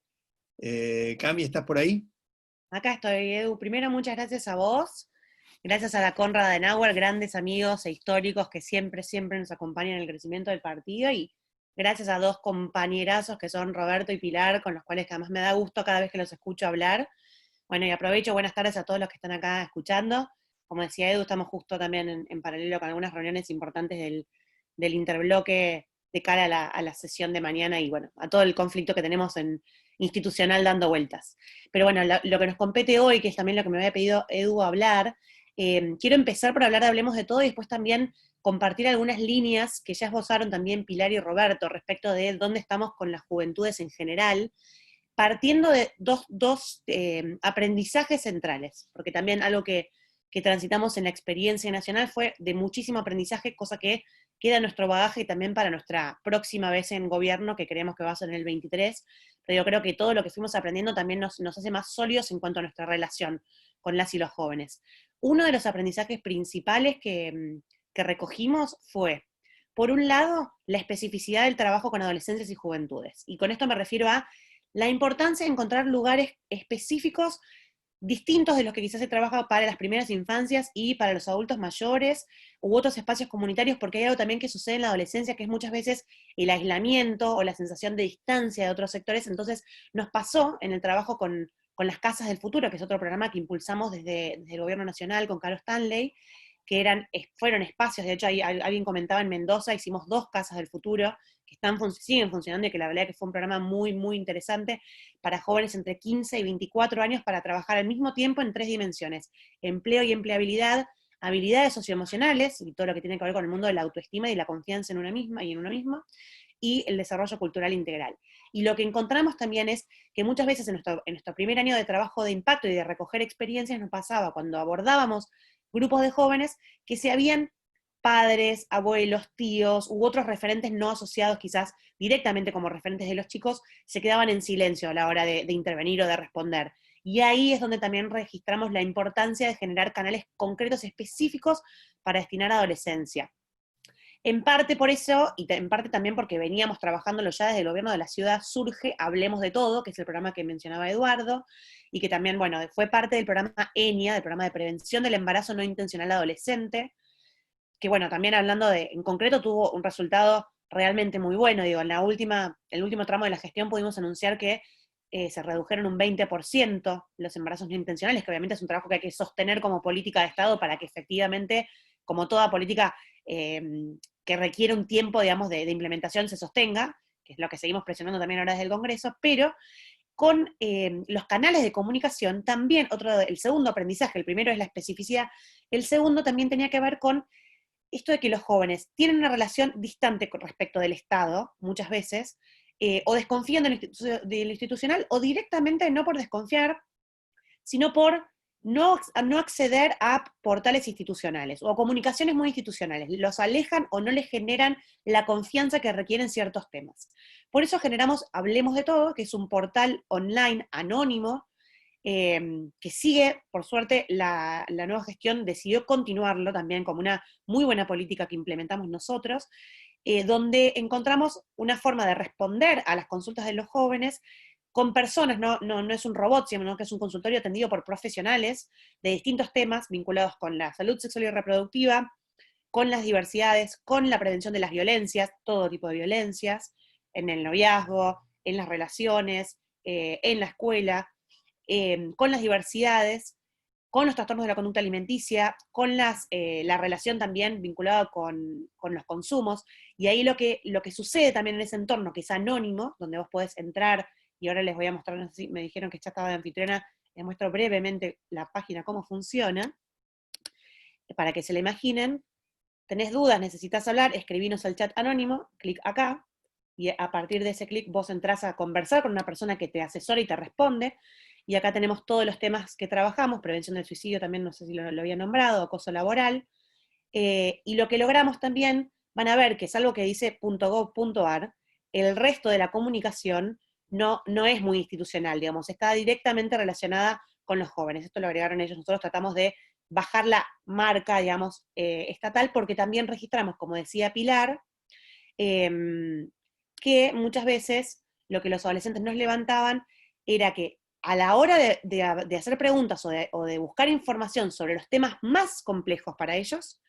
Cami, ¿estás por ahí? Acá estoy, Edu. Primero, muchas gracias a vos, gracias a la Konrad Adenauer, grandes amigos e históricos que siempre, siempre nos acompañan en el crecimiento del partido, y gracias a dos compañerazos que son Roberto y Pilar, con los cuales además me da gusto cada vez que los escucho hablar. Bueno, y aprovecho, buenas tardes a todos los que están acá escuchando. Como decía Edu, estamos justo también en paralelo con algunas reuniones importantes del interbloque de cara a la sesión de mañana y bueno, a todo el conflicto que tenemos institucional dando vueltas. Pero bueno, lo que nos compete hoy, que es también lo que me había pedido Edu hablar, quiero empezar por hablar de Hablemos de Todo y después también compartir algunas líneas que ya esbozaron también Pilar y Roberto respecto de dónde estamos con las juventudes en general, partiendo de dos aprendizajes centrales, porque también algo que transitamos en la experiencia nacional fue de muchísimo aprendizaje, cosa que queda en nuestro bagaje y también para nuestra próxima vez en gobierno, que creemos que va a ser en el 23, pero yo creo que todo lo que fuimos aprendiendo también nos hace más sólidos en cuanto a nuestra relación con las y los jóvenes. Uno de los aprendizajes principales que recogimos fue, por un lado, la especificidad del trabajo con adolescentes y juventudes, y con esto me refiero a la importancia de encontrar lugares específicos distintos de los que quizás se trabaja para las primeras infancias y para los adultos mayores u otros espacios comunitarios, porque hay algo también que sucede en la adolescencia, que es muchas veces el aislamiento o la sensación de distancia de otros sectores. Entonces nos pasó en el trabajo con las Casas del Futuro, que es otro programa que impulsamos desde el Gobierno Nacional con Carlos Stanley, que fueron espacios, de hecho alguien comentaba en Mendoza, hicimos 2 Casas del Futuro, que siguen funcionando y que la verdad que fue un programa muy, muy interesante para jóvenes entre 15 y 24 años para trabajar al mismo tiempo en 3 dimensiones: empleo y empleabilidad, habilidades socioemocionales, y todo lo que tiene que ver con el mundo de la autoestima y la confianza en una misma y en uno mismo, y el desarrollo cultural integral. Y lo que encontramos también es que muchas veces en nuestro primer año de trabajo de impacto y de recoger experiencias nos pasaba cuando abordábamos grupos de jóvenes que se habían padres, abuelos, tíos u otros referentes no asociados quizás directamente como referentes de los chicos, se quedaban en silencio a la hora de intervenir o de responder. Y ahí es donde también registramos la importancia de generar canales concretos específicos para destinar a adolescencia. En parte por eso, y en parte también porque veníamos trabajándolo ya desde el gobierno de la ciudad, surge Hablemos de Todo, que es el programa que mencionaba Eduardo, y que también, bueno, fue parte del programa ENIA, del programa de prevención del embarazo no intencional adolescente, que bueno, también hablando en concreto tuvo un resultado realmente muy bueno. Digo, en el último tramo de la gestión pudimos anunciar que se redujeron un 20% los embarazos no intencionales, que obviamente es un trabajo que hay que sostener como política de Estado para que efectivamente, como toda política que requiere un tiempo, digamos, de implementación, se sostenga, que es lo que seguimos presionando también ahora desde el Congreso, pero con los canales de comunicación también, el segundo aprendizaje, el primero es la especificidad, el segundo también tenía que ver con esto de que los jóvenes tienen una relación distante con respecto del Estado, muchas veces, o desconfían de lo institucional, o directamente no por desconfiar, sino por no acceder a portales institucionales o a comunicaciones muy institucionales. Los alejan o no les generan la confianza que requieren ciertos temas. Por eso generamos Hablemos de Todo, que es un portal online anónimo, que sigue, por suerte, la nueva gestión decidió continuarlo también como una muy buena política que implementamos nosotros, donde encontramos una forma de responder a las consultas de los jóvenes con personas, no es un robot, sino que es un consultorio atendido por profesionales de distintos temas vinculados con la salud sexual y reproductiva, con las diversidades, con la prevención de las violencias, todo tipo de violencias, en el noviazgo, en las relaciones, en la escuela, con las diversidades, con los trastornos de la conducta alimenticia, con la relación también vinculada con los consumos, y ahí lo que sucede también en ese entorno, que es anónimo, donde vos podés entrar, y ahora les voy a mostrar, no sé si me dijeron que ya estaba de anfitriona, les muestro brevemente la página, cómo funciona, para que se la imaginen. Tenés dudas, necesitas hablar, escribinos al chat anónimo, clic acá, y a partir de ese clic vos entrás a conversar con una persona que te asesora y te responde, y acá tenemos todos los temas que trabajamos, prevención del suicidio también, no sé si lo había nombrado, acoso laboral, y lo que logramos también, van a ver que es algo que dice .gov.ar, el resto de la comunicación no es muy institucional, digamos, está directamente relacionada con los jóvenes, esto lo agregaron ellos, nosotros tratamos de bajar la marca, digamos, estatal, porque también registramos, como decía Pilar, que muchas veces lo que los adolescentes nos levantaban era que a la hora de hacer preguntas o de buscar información sobre los temas más complejos para ellos,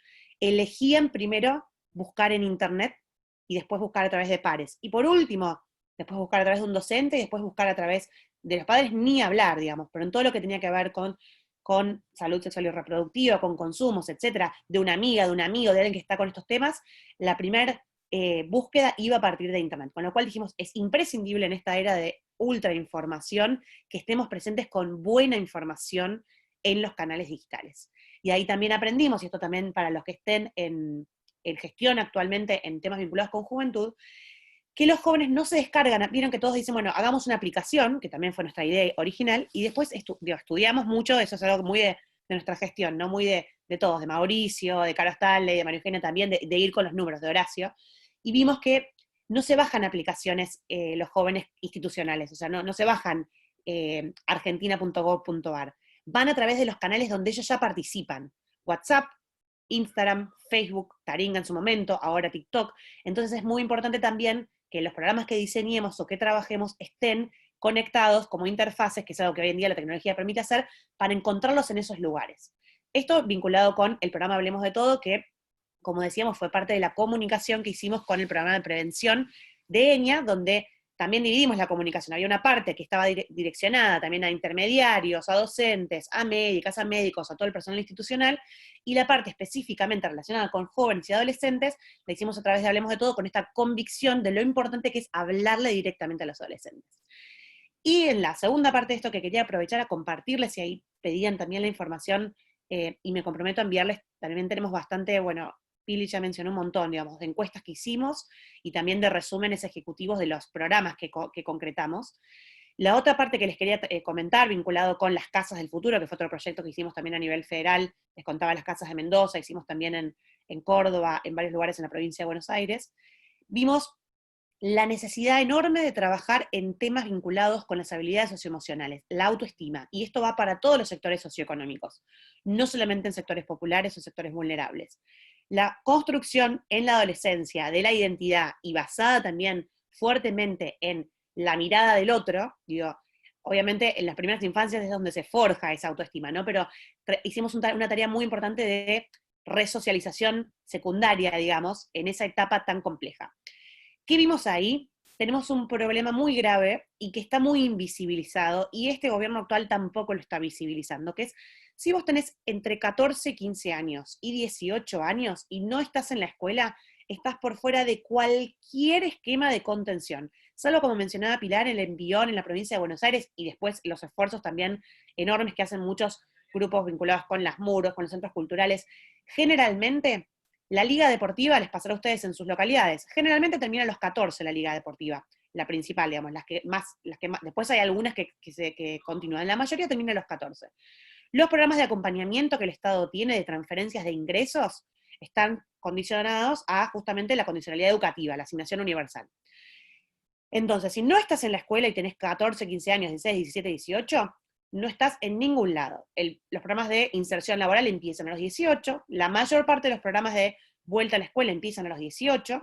elegían primero buscar en internet y después buscar a través de pares. Y por último, después buscar a través de un docente y después buscar a través de los padres, ni hablar, digamos, pero en todo lo que tenía que ver con salud sexual y reproductiva, con consumos, etcétera, de una amiga, de un amigo, de alguien que está con estos temas, la primera búsqueda iba a partir de internet. Con lo cual dijimos, es imprescindible en esta era de ultra información que estemos presentes con buena información en los canales digitales. Y ahí también aprendimos, y esto también para los que estén en gestión actualmente en temas vinculados con juventud, que los jóvenes no se descargan, vieron que todos dicen, bueno, hagamos una aplicación, que también fue nuestra idea original, y después estudiamos mucho, eso es algo muy de nuestra gestión, ¿no? Muy de todos, de Mauricio, de Carlos Stanley, de María Eugenia también, de ir con los números, de Horacio, y vimos que no se bajan aplicaciones los jóvenes institucionales, o sea, no se bajan argentina.gov.ar, van a través de los canales donde ellos ya participan, WhatsApp, Instagram, Facebook, Taringa en su momento, ahora TikTok. Entonces es muy importante también que los programas que diseñemos o que trabajemos estén conectados como interfaces, que es algo que hoy en día la tecnología permite hacer, para encontrarlos en esos lugares. Esto vinculado con el programa Hablemos de Todo, que, como decíamos, fue parte de la comunicación que hicimos con el programa de prevención de ENIA, donde también dividimos la comunicación. Había una parte que estaba direccionada también a intermediarios, a docentes, a médicos, a todo el personal institucional, y la parte específicamente relacionada con jóvenes y adolescentes la hicimos a través de Hablemos de Todo, con esta convicción de lo importante que es hablarle directamente a los adolescentes. Y en la segunda parte de esto que quería aprovechar a compartirles, y ahí pedían también la información, y me comprometo a enviarles, también tenemos bastante, bueno, Pili ya mencionó un montón, digamos, de encuestas que hicimos y también de resúmenes ejecutivos de los programas que concretamos. La otra parte que les quería comentar, vinculado con las Casas del Futuro, que fue otro proyecto que hicimos también a nivel federal, les contaba las Casas de Mendoza, hicimos también en Córdoba, en varios lugares en la provincia de Buenos Aires, vimos la necesidad enorme de trabajar en temas vinculados con las habilidades socioemocionales, la autoestima, y esto va para todos los sectores socioeconómicos, no solamente en sectores populares o sectores vulnerables. La construcción en la adolescencia de la identidad y basada también fuertemente en la mirada del otro, digo, obviamente en las primeras infancias es donde se forja esa autoestima, ¿no? Pero hicimos una tarea muy importante de resocialización secundaria, digamos, en esa etapa tan compleja. ¿Qué vimos ahí? Tenemos un problema muy grave y que está muy invisibilizado, y este gobierno actual tampoco lo está visibilizando, que es, si vos tenés entre 14, 15 años y 18 años y no estás en la escuela, estás por fuera de cualquier esquema de contención. Salvo, como mencionaba Pilar, el envión en la provincia de Buenos Aires, y después los esfuerzos también enormes que hacen muchos grupos vinculados con las muros, con los centros culturales. Generalmente, la liga deportiva, les pasará a ustedes en sus localidades, generalmente termina a los 14 la liga deportiva, la principal, digamos, las que más, después hay algunas que continúan, la mayoría termina a los 14. Los programas de acompañamiento que el Estado tiene de transferencias de ingresos están condicionados a justamente la condicionalidad educativa, la asignación universal. Entonces, si no estás en la escuela y tenés 14, 15 años, 16, 17, 18, no estás en ningún lado. Los programas de inserción laboral empiezan a los 18, la mayor parte de los programas de vuelta a la escuela empiezan a los 18,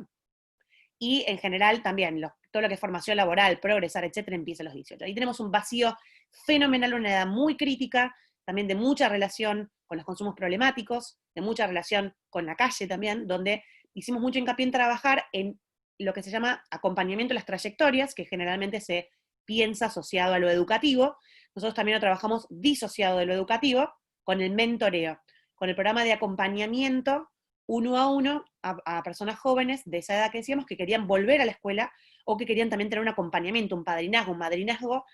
y en general también todo lo que es formación laboral, progresar, etcétera, empieza a los 18. Ahí tenemos un vacío fenomenal, una edad muy crítica, también de mucha relación con los consumos problemáticos, de mucha relación con la calle también, donde hicimos mucho hincapié en trabajar en lo que se llama acompañamiento de las trayectorias, que generalmente se piensa asociado a lo educativo. Nosotros también lo trabajamos disociado de lo educativo, con el mentoreo, con el programa de acompañamiento uno a uno a personas jóvenes de esa edad que decíamos, que querían volver a la escuela, o que querían también tener un acompañamiento, un padrinazgo, un madrinazgo,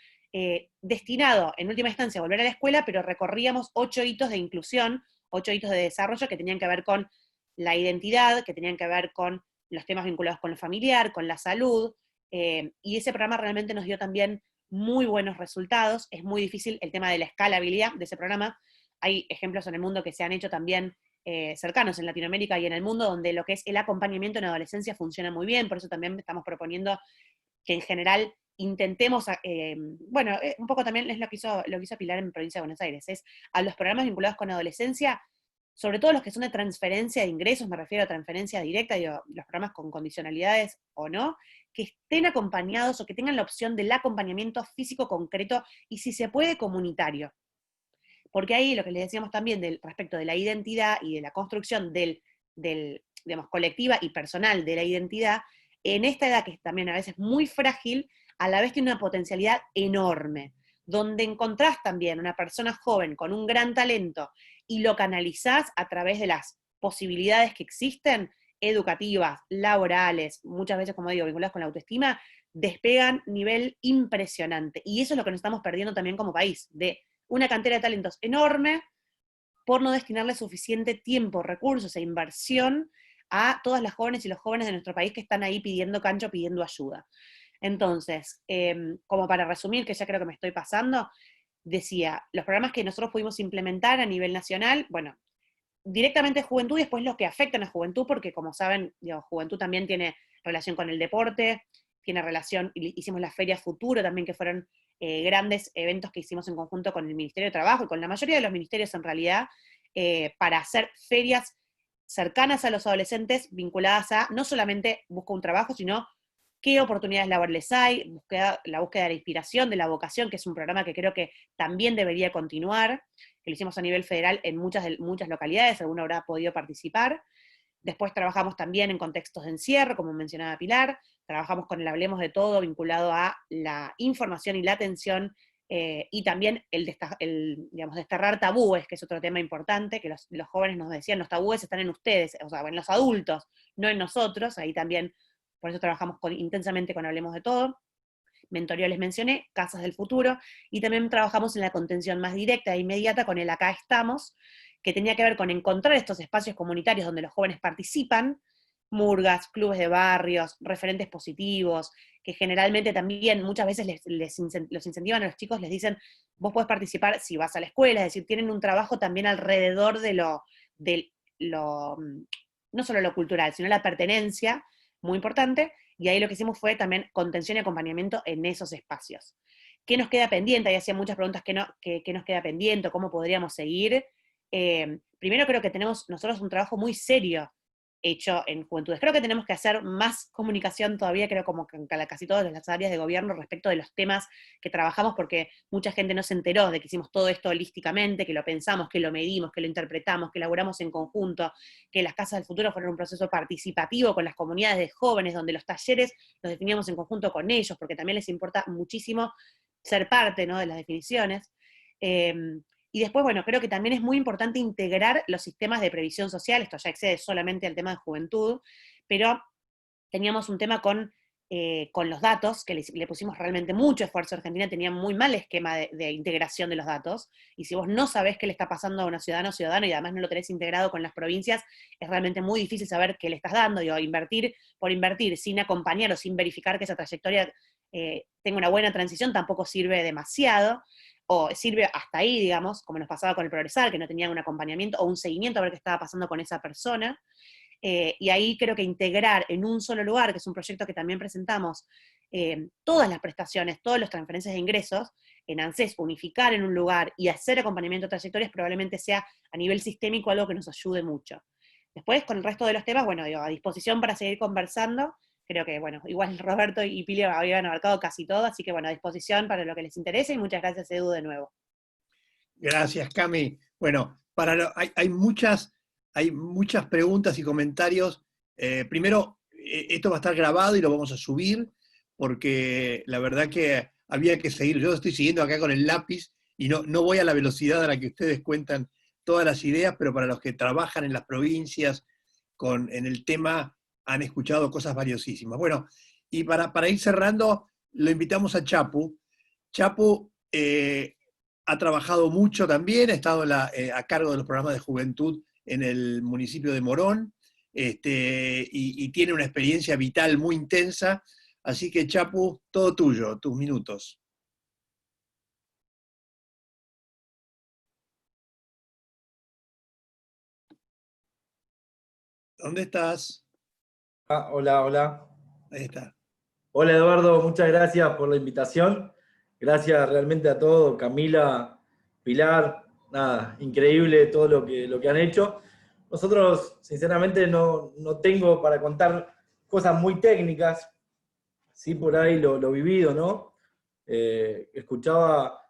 destinado en última instancia a volver a la escuela, pero recorríamos 8 hitos de inclusión, 8 hitos de desarrollo que tenían que ver con la identidad, que tenían que ver con los temas vinculados con lo familiar, con la salud, y ese programa realmente nos dio también muy buenos resultados. Es muy difícil el tema de la escalabilidad de ese programa. Hay ejemplos en el mundo que se han hecho también cercanos en Latinoamérica y en el mundo, donde lo que es el acompañamiento en adolescencia funciona muy bien. Por eso también estamos proponiendo que en general intentemos, un poco también es lo que hizo Pilar en provincia de Buenos Aires, es a los programas vinculados con adolescencia, sobre todo los que son de transferencia de ingresos, me refiero a transferencia directa, digo, los programas con condicionalidades o no, que estén acompañados o que tengan la opción del acompañamiento físico concreto y si se puede comunitario. Porque ahí lo que les decíamos también respecto de la identidad y de la construcción digamos, colectiva y personal de la identidad, en esta edad que es también a veces muy frágil, a la vez tiene una potencialidad enorme, donde encontrás también una persona joven con un gran talento y lo canalizás a través de las posibilidades que existen, educativas, laborales, muchas veces, como digo, vinculadas con la autoestima, despegan nivel impresionante. Y eso es lo que nos estamos perdiendo también como país, de una cantera de talentos enorme por no destinarle suficiente tiempo, recursos e inversión a todas las jóvenes y los jóvenes de nuestro país que están ahí pidiendo cancha, pidiendo ayuda. Entonces, como para resumir, que ya creo que me estoy pasando, decía, los programas que nosotros pudimos implementar a nivel nacional, bueno, directamente juventud y después los que afectan a juventud, porque como saben, digo, juventud también tiene relación con el deporte, tiene relación, hicimos la Feria Futuro también, que fueron grandes eventos que hicimos en conjunto con el Ministerio de Trabajo y con la mayoría de los ministerios en realidad, para hacer ferias cercanas a los adolescentes, vinculadas a no solamente busco un trabajo, sino qué oportunidades laborales hay, la búsqueda de la inspiración, de la vocación, que es un programa que creo que también debería continuar, que lo hicimos a nivel federal en muchas localidades, alguno habrá podido participar. Después trabajamos también en contextos de encierro, como mencionaba Pilar, trabajamos con el Hablemos de Todo, vinculado a la información y la atención, y también digamos, desterrar tabúes, que es otro tema importante, que los jóvenes nos decían, los tabúes están en ustedes, o sea, en los adultos, no en nosotros, ahí también, por eso trabajamos intensamente con Hablemos de Todo. Mentorio les mencioné, Casas del Futuro, y también trabajamos en la contención más directa e inmediata con el Acá Estamos, que tenía que ver con encontrar estos espacios comunitarios donde los jóvenes participan, murgas, clubes de barrios, referentes positivos, que generalmente también muchas veces los incentivan a los chicos, les dicen, vos podés participar si vas a la escuela, es decir, tienen un trabajo también alrededor de no solo lo cultural, sino la pertenencia, muy importante, y ahí lo que hicimos fue también contención y acompañamiento en esos espacios. ¿Qué nos queda pendiente? Ahí hacían muchas preguntas, ¿qué nos queda pendiente? ¿Cómo podríamos seguir? Primero creo que tenemos nosotros un trabajo muy serio hecho en juventudes. Creo que tenemos que hacer más comunicación todavía, creo como que en casi todas las áreas de gobierno respecto de los temas que trabajamos, porque mucha gente no se enteró de que hicimos todo esto holísticamente, que lo pensamos, que lo medimos, que lo interpretamos, que elaboramos en conjunto, que las Casas del Futuro fueron un proceso participativo con las comunidades de jóvenes, donde los talleres los definíamos en conjunto con ellos, porque también les importa muchísimo ser parte, ¿no?, de las definiciones. Y después, bueno, creo que también es muy importante integrar los sistemas de previsión social, esto ya excede solamente al tema de juventud, pero teníamos un tema con los datos, que le pusimos realmente mucho esfuerzo. Argentina tenía muy mal esquema de integración de los datos, y si vos no sabés qué le está pasando a una ciudadana o ciudadano, y además no lo tenés integrado con las provincias, es realmente muy difícil saber qué le estás dando. Digo, invertir por invertir, sin acompañar o sin verificar que esa trayectoria tenga una buena transición, tampoco sirve demasiado, o sirve hasta ahí, digamos, como nos pasaba con el Progresar, que no tenían un acompañamiento o un seguimiento a ver qué estaba pasando con esa persona. Y ahí creo que integrar en un solo lugar, que es un proyecto que también presentamos, todas las prestaciones, todas las transferencias de ingresos, en ANSES, unificar en un lugar y hacer acompañamiento de trayectorias, probablemente sea a nivel sistémico algo que nos ayude mucho. Después, con el resto de los temas, bueno, digo, a disposición para seguir conversando. Creo que, bueno, igual Roberto y Pilio habían abarcado casi todo, así que, bueno, a disposición para lo que les interese, y muchas gracias, Edu, de nuevo. Gracias, Cami. Bueno, hay muchas preguntas y comentarios. Primero, esto va a estar grabado y lo vamos a subir, porque la verdad que había que seguir. Yo estoy siguiendo acá con el lápiz y no voy a la velocidad a la que ustedes cuentan todas las ideas, pero para los que trabajan en las provincias en el tema, han escuchado cosas valiosísimas. Bueno, y para ir cerrando, lo invitamos a Chapu. Chapu ha trabajado mucho también, ha estado a cargo de los programas de juventud en el municipio de Morón, y tiene una experiencia vital muy intensa. Así que, Chapu, todo tuyo, tus minutos. ¿Dónde estás? Hola, hola. Ahí está. Hola Eduardo, muchas gracias por la invitación. Gracias realmente a todos, Camila, Pilar, nada, increíble todo lo que han hecho. Nosotros, sinceramente, no tengo para contar cosas muy técnicas, sí por ahí lo vivido, ¿no? Escuchaba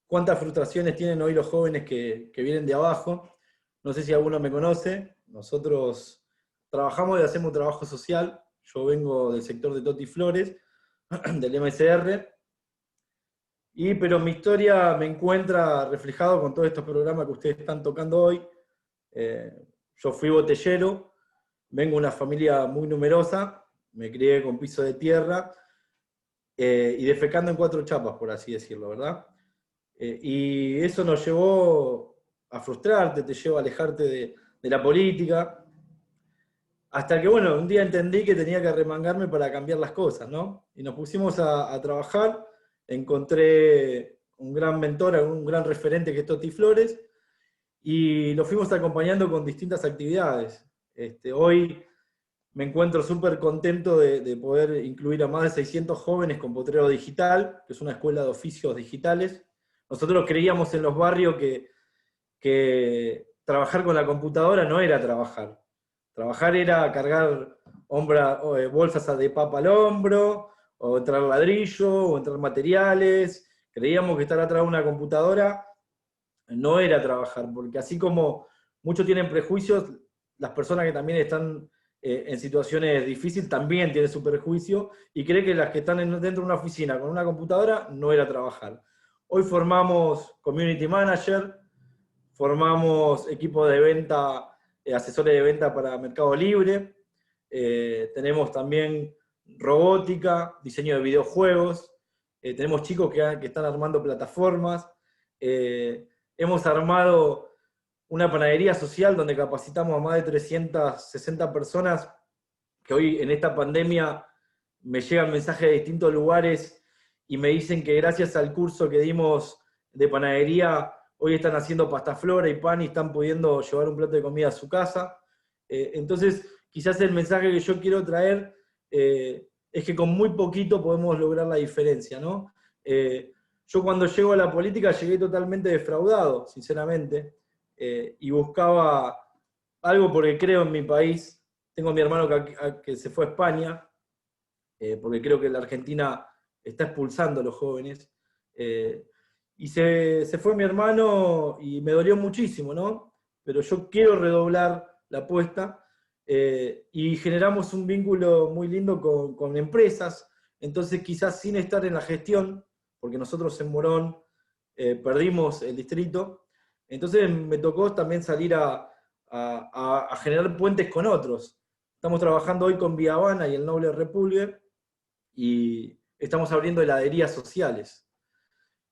cuántas frustraciones tienen hoy los jóvenes que vienen de abajo. No sé si alguno me conoce. Nosotros trabajamos y hacemos trabajo social. Yo vengo del sector de Toti Flores, del MSR. Pero mi historia me encuentra reflejado con todos estos programas que ustedes están tocando hoy. Yo fui botellero, vengo de una familia muy numerosa, me crié con piso de tierra y defecando en 4 chapas, por así decirlo, ¿verdad? Y eso nos llevó a frustrarte, te llevó a alejarte de la política, hasta que, bueno, un día entendí que tenía que remangarme para cambiar las cosas, ¿no? Y nos pusimos a trabajar, encontré un gran mentor, un gran referente que es Toti Flores, y lo fuimos acompañando con distintas actividades. Hoy me encuentro súper contento de poder incluir a más de 600 jóvenes con Potrero Digital, que es una escuela de oficios digitales. Nosotros creíamos en los barrios que trabajar con la computadora no era trabajar. Trabajar era cargar bolsas de papa al hombro, o entrar ladrillo, o entrar materiales. Creíamos que estar atrás de una computadora no era trabajar, porque así como muchos tienen prejuicios, las personas que también están en situaciones difíciles también tienen su prejuicio y creen que las que están dentro de una oficina con una computadora no era trabajar. Hoy formamos community manager, formamos equipos de venta, asesores de venta para Mercado Libre, tenemos también robótica, diseño de videojuegos, tenemos chicos que están armando plataformas, hemos armado una panadería social donde capacitamos a más de 360 personas que hoy en esta pandemia me llegan mensajes de distintos lugares y me dicen que gracias al curso que dimos de panadería, hoy están haciendo pasta flora y pan y están pudiendo llevar un plato de comida a su casa. Entonces, quizás el mensaje que yo quiero traer es que con muy poquito podemos lograr la diferencia, ¿no? Yo cuando llego a la política llegué totalmente defraudado, sinceramente, y buscaba algo porque creo en mi país. Tengo a mi hermano que se fue a España, porque creo que la Argentina está expulsando a los jóvenes. Y se fue mi hermano y me dolió muchísimo, ¿no? Pero yo quiero redoblar la apuesta y generamos un vínculo muy lindo con empresas. Entonces quizás sin estar en la gestión, porque nosotros en Morón perdimos el distrito, entonces me tocó también salir a generar puentes con otros. Estamos trabajando hoy con Vía Habana y el Noble Republic y estamos abriendo heladerías sociales.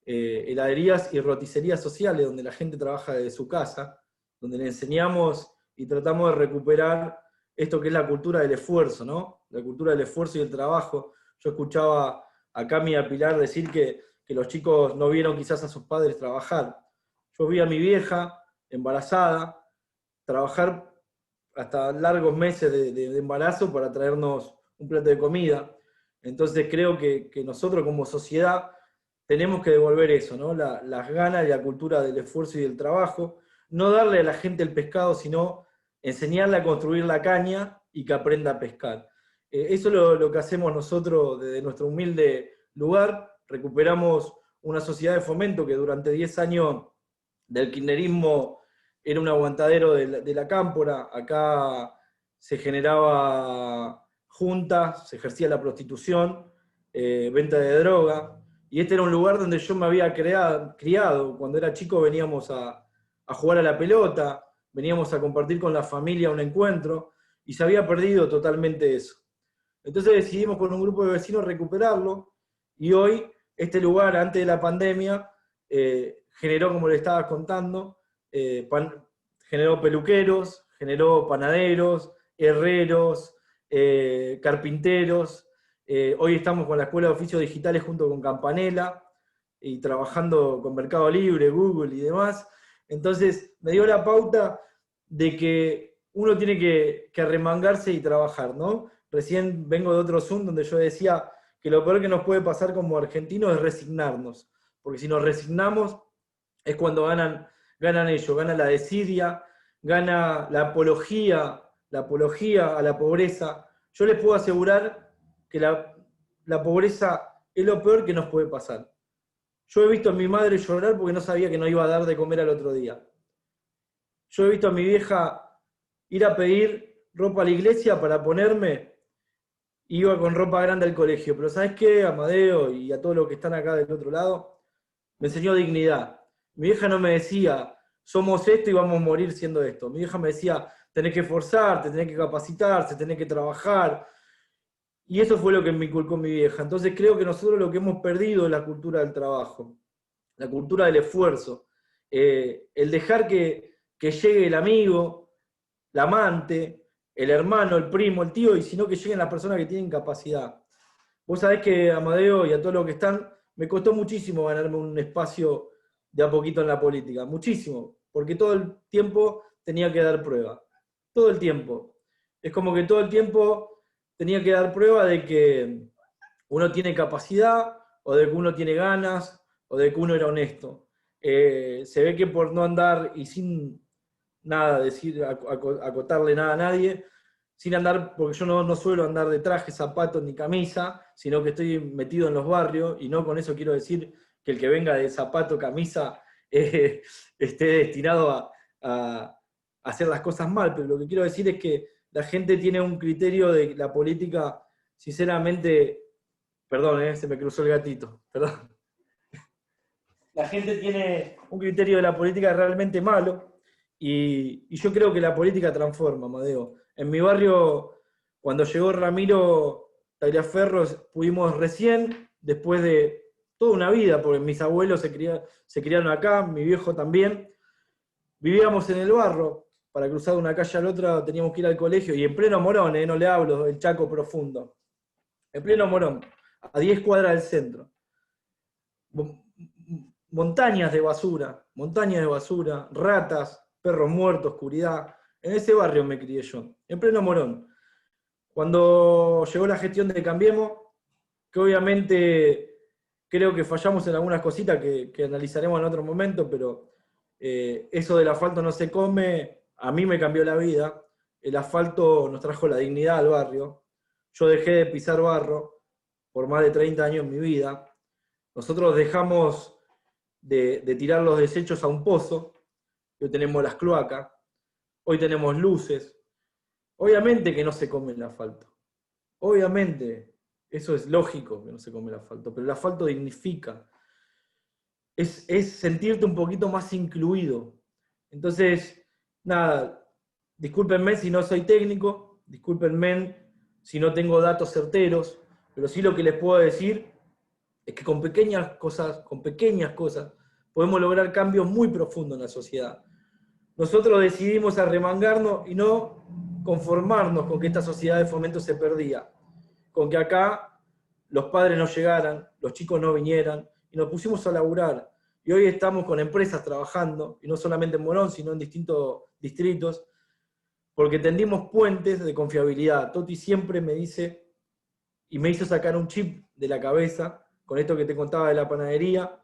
Heladerías y roticerías sociales donde la gente trabaja desde su casa, donde le enseñamos y tratamos de recuperar esto que es la cultura del esfuerzo, ¿no? La cultura del esfuerzo y el trabajo. Yo escuchaba a Cami y a Pilar decir que los chicos no vieron quizás a sus padres trabajar. Yo vi a mi vieja embarazada trabajar hasta largos meses de embarazo para traernos un plato de comida. Entonces creo que nosotros como sociedad tenemos que devolver eso, ¿no? Las ganas y la cultura del esfuerzo y del trabajo. No darle a la gente el pescado, sino enseñarle a construir la caña y que aprenda a pescar. Eso es lo que hacemos nosotros desde nuestro humilde lugar. Recuperamos una sociedad de fomento que durante 10 años del kirchnerismo era un aguantadero de la cámpora. Acá se generaba juntas, se ejercía la prostitución, venta de droga, y este era un lugar donde yo me había criado. Cuando era chico veníamos a jugar a la pelota, veníamos a compartir con la familia un encuentro, y se había perdido totalmente eso. Entonces decidimos con un grupo de vecinos recuperarlo, y hoy este lugar, antes de la pandemia, generó, como le estaba contando, generó peluqueros, generó panaderos, herreros, carpinteros. Hoy estamos con la Escuela de Oficios Digitales junto con Campanella y trabajando con Mercado Libre, Google y demás. Entonces me dio la pauta de que uno tiene que arremangarse y trabajar, ¿no? Recién vengo de otro Zoom donde yo decía que lo peor que nos puede pasar como argentinos es resignarnos, porque si nos resignamos es cuando ganan ellos, gana la desidia, gana la apología a la pobreza. Yo les puedo asegurar que la pobreza es lo peor que nos puede pasar. Yo he visto a mi madre llorar porque no sabía que no iba a dar de comer al otro día. Yo he visto a mi vieja ir a pedir ropa a la iglesia para ponerme, iba con ropa grande al colegio, pero ¿sabes qué, Amadeo, y a todos los que están acá del otro lado? Me enseñó dignidad. Mi vieja no me decía, somos esto y vamos a morir siendo esto. Mi vieja me decía, tenés que esforzarte, tenés que capacitarse, tenés que trabajar. Y eso fue lo que me inculcó mi vieja. Entonces creo que nosotros lo que hemos perdido es la cultura del trabajo, la cultura del esfuerzo, el dejar que llegue el amigo, el amante, el hermano, el primo, el tío, y sino que lleguen las personas que tienen capacidad. Vos sabés que, Amadeo, y a todos los que están, me costó muchísimo ganarme un espacio de a poquito en la política, muchísimo, porque todo el tiempo tenía que dar prueba, todo el tiempo. Es como que todo el tiempo tenía que dar prueba de que uno tiene capacidad, o de que uno tiene ganas, o de que uno era honesto. Se ve que por no andar y sin nada decir, acotarle nada a nadie, sin andar, porque yo no suelo andar de traje, zapatos ni camisa, sino que estoy metido en los barrios, y no con eso quiero decir que el que venga de zapato, camisa, esté destinado a hacer las cosas mal, pero lo que quiero decir es que la gente tiene un criterio de la política, sinceramente, perdón, se me cruzó el gatito, perdón. La gente tiene un criterio de la política realmente malo, y yo creo que la política transforma, Amadeo. En mi barrio, cuando llegó Ramiro Tagliaferro, pudimos recién, después de toda una vida, porque mis abuelos se criaron acá, mi viejo también, vivíamos en el barro, para cruzar de una calle a la otra teníamos que ir al colegio, y en pleno Morón, no le hablo del Chaco profundo, en pleno Morón, a 10 cuadras del centro. Montañas de basura, ratas, perros muertos, oscuridad. En ese barrio me crié yo, en pleno Morón. Cuando llegó la gestión de Cambiemos, que obviamente creo que fallamos en algunas cositas que analizaremos en otro momento, pero eso del asfalto no se come, a mí me cambió la vida. El asfalto nos trajo la dignidad al barrio. Yo dejé de pisar barro por más de 30 años en mi vida. Nosotros dejamos de tirar los desechos a un pozo. Hoy tenemos las cloacas, hoy tenemos luces. Obviamente que no se come el asfalto. Obviamente, eso es lógico que no se come el asfalto, pero el asfalto dignifica. Es sentirte un poquito más incluido. Entonces, nada, discúlpenme si no soy técnico, discúlpenme si no tengo datos certeros, pero sí lo que les puedo decir es que con pequeñas cosas, podemos lograr cambios muy profundos en la sociedad. Nosotros decidimos arremangarnos y no conformarnos con que esta sociedad de fomento se perdía, con que acá los padres no llegaran, los chicos no vinieran, y nos pusimos a laburar. Y hoy estamos con empresas trabajando, y no solamente en Morón, sino en distintos distritos, porque tendimos puentes de confiabilidad. Toti siempre me dice, y me hizo sacar un chip de la cabeza, con esto que te contaba de la panadería.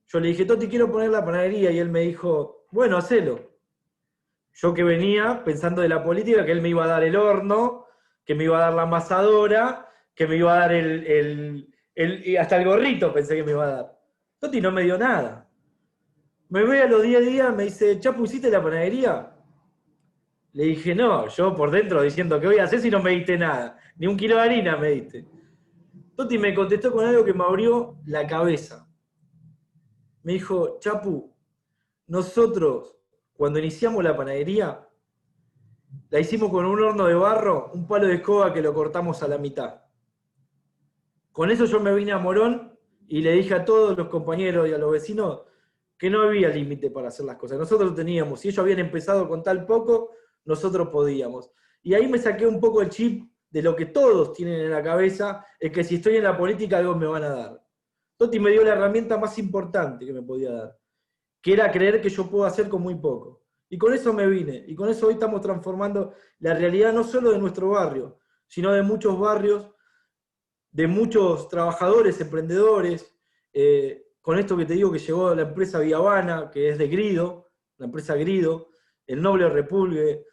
Yo le dije, Toti, quiero poner la panadería, y él me dijo, bueno, hacelo. Yo que venía pensando de la política, que él me iba a dar el horno, que me iba a dar la amasadora, que me iba a dar hasta el gorrito pensé que me iba a dar. Toti no me dio nada. Me ve a los 10 días, me dice, ¿Chapu, hiciste la panadería? Le dije, no, yo por dentro diciendo, ¿qué voy a hacer si no me diste nada? Ni un kilo de harina me diste. Toti me contestó con algo que me abrió la cabeza. Me dijo, Chapu, nosotros, cuando iniciamos la panadería, la hicimos con un horno de barro, un palo de escoba que lo cortamos a la mitad. Con eso yo me vine a Morón y le dije a todos los compañeros y a los vecinos que no había límite para hacer las cosas. Nosotros teníamos, si ellos habían empezado con tal poco, nosotros podíamos. Y ahí me saqué un poco el chip de lo que todos tienen en la cabeza, es que si estoy en la política algo me van a dar. Toti me dio la herramienta más importante que me podía dar, que era creer que yo puedo hacer con muy poco. Y con eso me vine, y con eso hoy estamos transformando la realidad no solo de nuestro barrio, sino de muchos barrios, de muchos trabajadores, emprendedores, con esto que te digo que llegó la empresa Vía Habana, que es de Grido, la empresa Grido, el Noble Repulgue,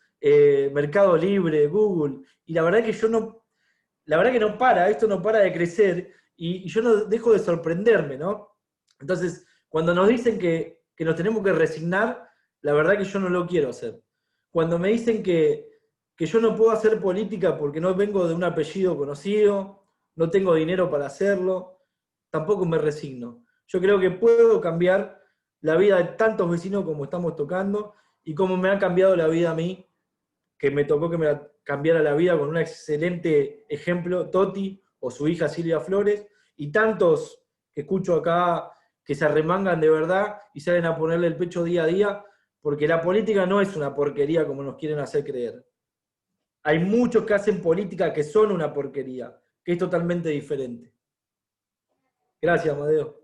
Mercado Libre, Google, y la verdad es que yo la verdad que no para, esto no para de crecer, y yo no dejo de sorprenderme, ¿no? Entonces, cuando nos dicen que nos tenemos que resignar, la verdad que yo no lo quiero hacer. Cuando me dicen que yo no puedo hacer política porque no vengo de un apellido conocido, no tengo dinero para hacerlo, tampoco me resigno. Yo creo que puedo cambiar la vida de tantos vecinos como estamos tocando, y como me ha cambiado la vida a mí, que me tocó que me cambiara la vida con un excelente ejemplo, Toti, o su hija Silvia Flores, y tantos que escucho acá que se arremangan de verdad y salen a ponerle el pecho día a día, porque la política no es una porquería como nos quieren hacer creer. Hay muchos que hacen política que son una porquería, que es totalmente diferente. Gracias, Amadeo.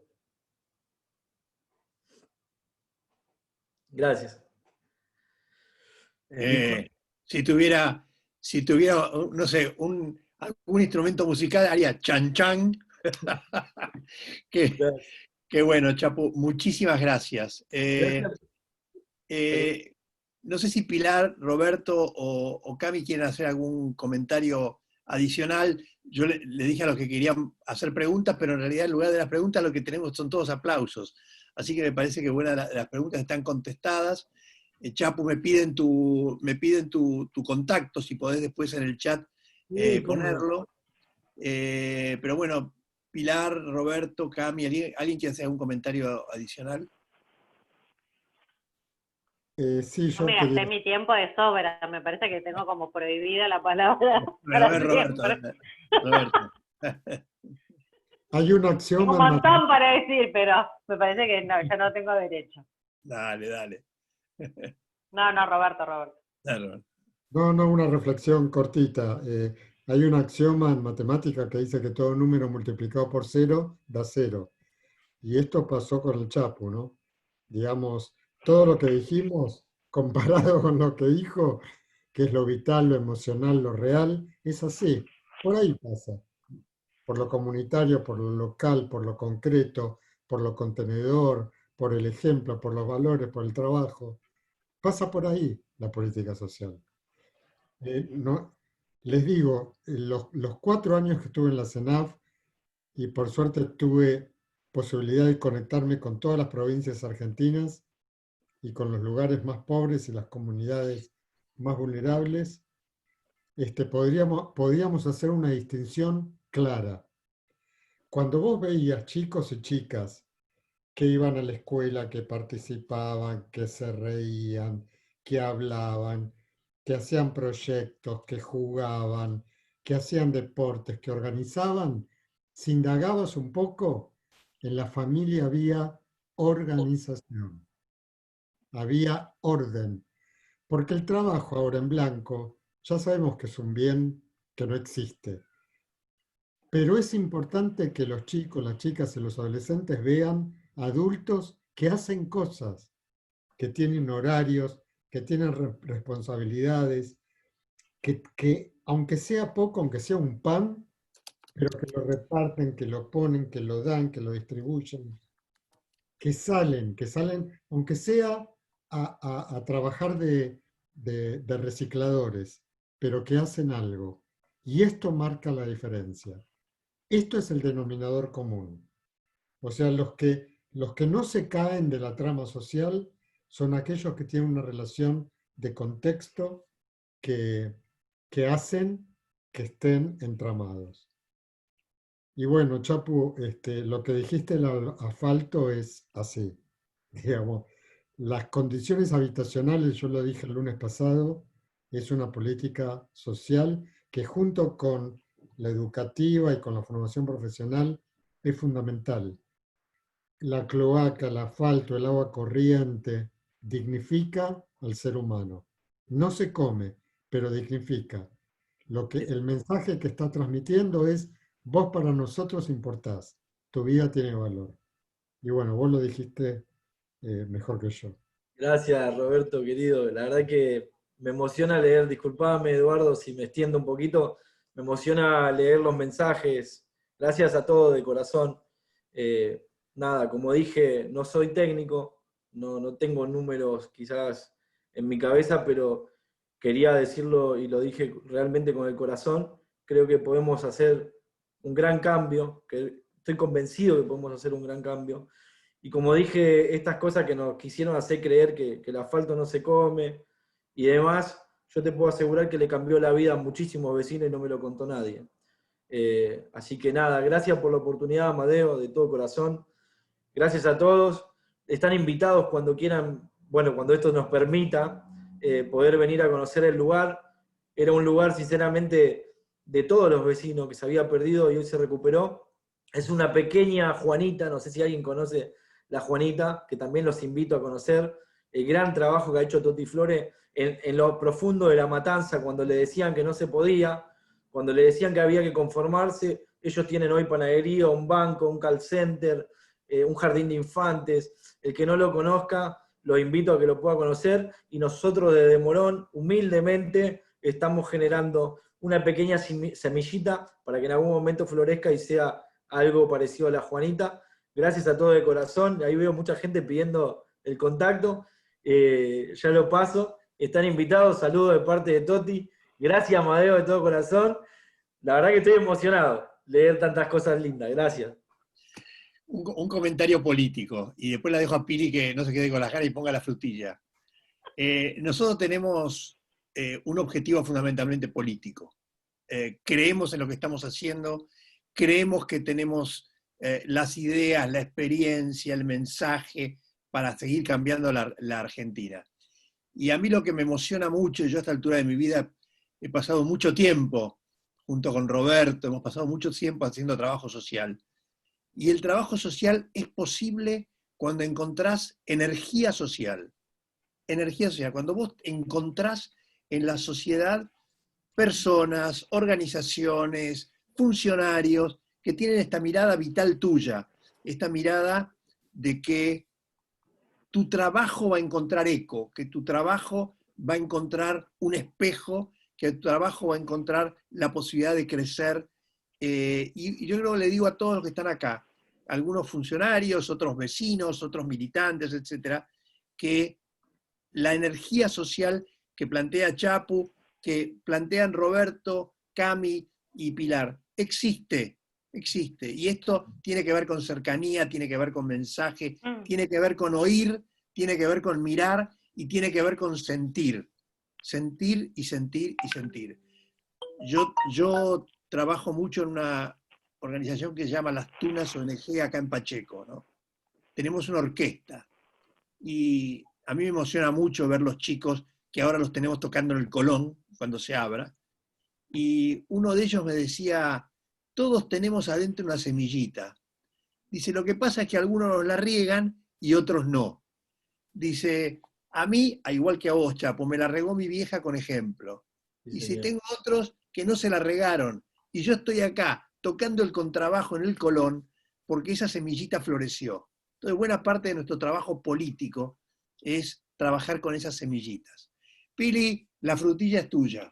Gracias. Si tuviera, no sé, algún instrumento musical, haría chan chan. Qué bueno, Chapu, muchísimas gracias. Gracias. No sé si Pilar, Roberto o Cami quieren hacer algún comentario adicional. Yo le dije a los que querían hacer preguntas, pero en realidad en lugar de las preguntas lo que tenemos son todos aplausos. Así que me parece que buenas las preguntas están contestadas. Chapu, me piden tu contacto, si podés después en el chat ponerlo. Pero bueno, Pilar, Roberto, Cami, ¿alguien quiere hacer algún comentario adicional? Sí, Yo yo me gasté quería... mi tiempo de sobra, me parece que tengo como prohibida la palabra A para ver, Roberto. siempre. Roberto. Hay un Tengo axioma un montón para decir, pero me parece que no, yo no tengo derecho. Dale. No, Roberto. Dale. No, una reflexión cortita. Hay un axioma en matemática que dice que todo número multiplicado por cero da cero. Y esto pasó con el Chapu, ¿no? Digamos, todo lo que dijimos, comparado con lo que dijo, que es lo vital, lo emocional, lo real, es así. Por ahí pasa. Por lo comunitario, por lo local, por lo concreto, por lo contenedor, por el ejemplo, por los valores, por el trabajo. Pasa por ahí la política social. No, les digo, los 4 años que estuve en la CENAF, y por suerte tuve posibilidad de conectarme con todas las provincias argentinas y con los lugares más pobres y las comunidades más vulnerables, podíamos hacer una distinción clara. Cuando vos veías chicos y chicas que iban a la escuela, que participaban, que se reían, que hablaban, que hacían proyectos, que jugaban, que hacían deportes, que organizaban, si indagabas un poco, en la familia había organización, había orden, porque el trabajo ahora en blanco ya sabemos que es un bien que no existe. Pero es importante que los chicos, las chicas y los adolescentes vean adultos que hacen cosas, que tienen horarios, que tienen responsabilidades, que aunque sea poco, aunque sea un pan, pero que lo reparten, que lo ponen, que lo dan, que lo distribuyen, que salen, aunque sea a trabajar de recicladores, pero que hacen algo. Y esto marca la diferencia. Esto es el denominador común. O sea, los que no se caen de la trama social son aquellos que tienen una relación de contexto que hacen que estén entramados. Y bueno, Chapu, lo que dijiste del asfalto es así. Digamos, las condiciones habitacionales, yo lo dije el lunes pasado, es una política social que junto con la educativa y con la formación profesional es fundamental. La cloaca, el asfalto, el agua corriente, dignifica al ser humano. No se come, pero dignifica. El mensaje que está transmitiendo es, vos para nosotros importás, tu vida tiene valor. Y bueno, vos lo dijiste mejor que yo. Gracias, Roberto, querido. La verdad que me emociona leer, disculpame, Eduardo, si me extiendo un poquito, me emociona leer los mensajes. Gracias a todos de corazón. Nada, como dije, no soy técnico, no tengo números quizás en mi cabeza, pero quería decirlo y lo dije realmente con el corazón. creo que podemos hacer un gran cambio, que estoy convencido que podemos hacer un gran cambio. Y como dije, estas cosas que nos quisieron hacer creer que el asfalto no se come y demás, yo te puedo asegurar que le cambió la vida a muchísimos vecinos y no me lo contó nadie. Así que nada, gracias por la oportunidad, Amadeo, de todo corazón. Gracias a todos. Están invitados cuando quieran, bueno, cuando esto nos permita, poder venir a conocer el lugar. Era un lugar, sinceramente, de todos los vecinos que se había perdido y hoy se recuperó. Es una pequeña Juanita, no sé si alguien conoce la Juanita, que también los invito a conocer. El gran trabajo que ha hecho Toti Flores en lo profundo de La Matanza, cuando le decían que no se podía, cuando le decían que había que conformarse. Ellos tienen hoy panadería, un banco, un call center, un jardín de infantes. El que no lo conozca, los invito a que lo pueda conocer, y nosotros desde Morón, humildemente, estamos generando una pequeña semillita para que en algún momento florezca y sea algo parecido a la Juanita. Gracias a todos de corazón. Ahí veo mucha gente pidiendo el contacto. Ya lo paso. Están invitados. Saludos de parte de Toti. Gracias, Amadeo, de todo corazón. La verdad que estoy emocionado leer tantas cosas lindas. Gracias. Un comentario político, y después la dejo a Pili que no se quede con las ganas y ponga la frutilla. Nosotros tenemos un objetivo fundamentalmente político. Creemos en lo que estamos haciendo, creemos que tenemos las ideas, la experiencia, el mensaje para seguir cambiando la Argentina. Y a mí lo que me emociona mucho, yo a esta altura de mi vida he pasado mucho tiempo junto con Roberto, hemos pasado mucho tiempo haciendo trabajo social. Y el trabajo social es posible cuando encontrás energía social. Energía social, cuando vos encontrás en la sociedad personas, organizaciones, funcionarios que tienen esta mirada vital tuya, esta mirada de que tu trabajo va a encontrar eco, que tu trabajo va a encontrar un espejo, que tu trabajo va a encontrar la posibilidad de crecer. Y yo creo que le digo a todos los que están acá, algunos funcionarios, otros vecinos, otros militantes, etcétera, que la energía social que plantea Chapu, que plantean Roberto, Cami y Pilar, existe. Y esto tiene que ver con cercanía, tiene que ver con mensaje, tiene que ver con oír, tiene que ver con mirar y tiene que ver con sentir. Sentir y sentir y sentir. Yo trabajo mucho en una organización que se llama Las Tunas ONG acá en Pacheco, ¿no? Tenemos una orquesta y a mí me emociona mucho ver los chicos que ahora los tenemos tocando en el Colón cuando se abra, y uno de ellos me decía, todos tenemos adentro una semillita. Dice, lo que pasa es que algunos la riegan y otros no. Dice, a mí, igual que a vos, Chapo, me la regó mi vieja con ejemplo. Sí, Y si señor. tengo otros que no se la regaron, y yo estoy acá tocando el contrabajo en el Colón porque esa semillita floreció. Entonces, buena parte de nuestro trabajo político es trabajar con esas semillitas. Pili, la frutilla es tuya.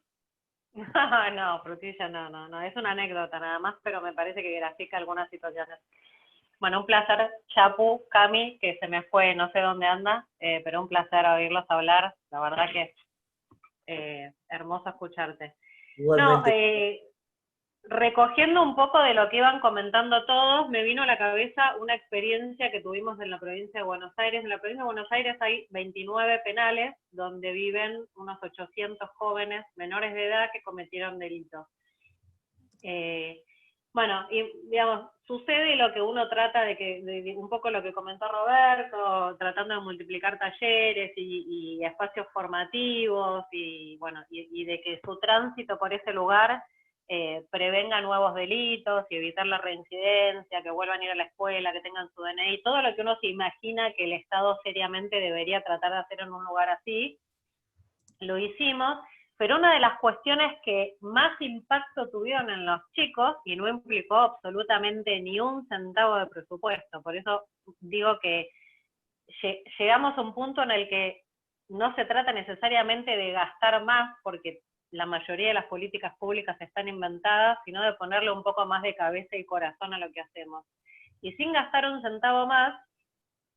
No, frutilla no, es una anécdota nada más, pero me parece que grafica algunas situaciones. Bueno, un placer, Chapu, Cami, que se me fue, no sé dónde anda, pero un placer oírlos hablar, la verdad que hermoso escucharte. Igualmente. No, recogiendo un poco de lo que iban comentando todos, me vino a la cabeza una experiencia que tuvimos en la provincia de Buenos Aires. En la provincia de Buenos Aires hay 29 penales donde viven unos 800 jóvenes menores de edad que cometieron delitos. Bueno, y digamos, sucede lo que uno trata de un poco lo que comentó Roberto, tratando de multiplicar talleres y espacios formativos, y bueno, y de que su tránsito por ese lugar prevenga nuevos delitos y evitar la reincidencia, que vuelvan a ir a la escuela, que tengan su DNI, todo lo que uno se imagina que el Estado seriamente debería tratar de hacer en un lugar así, lo hicimos. Pero una de las cuestiones que más impacto tuvieron en los chicos, y no implicó absolutamente ni un centavo de presupuesto, por eso digo que llegamos a un punto en el que no se trata necesariamente de gastar más, porque la mayoría de las políticas públicas están inventadas, sino de ponerle un poco más de cabeza y corazón a lo que hacemos. Y sin gastar un centavo más,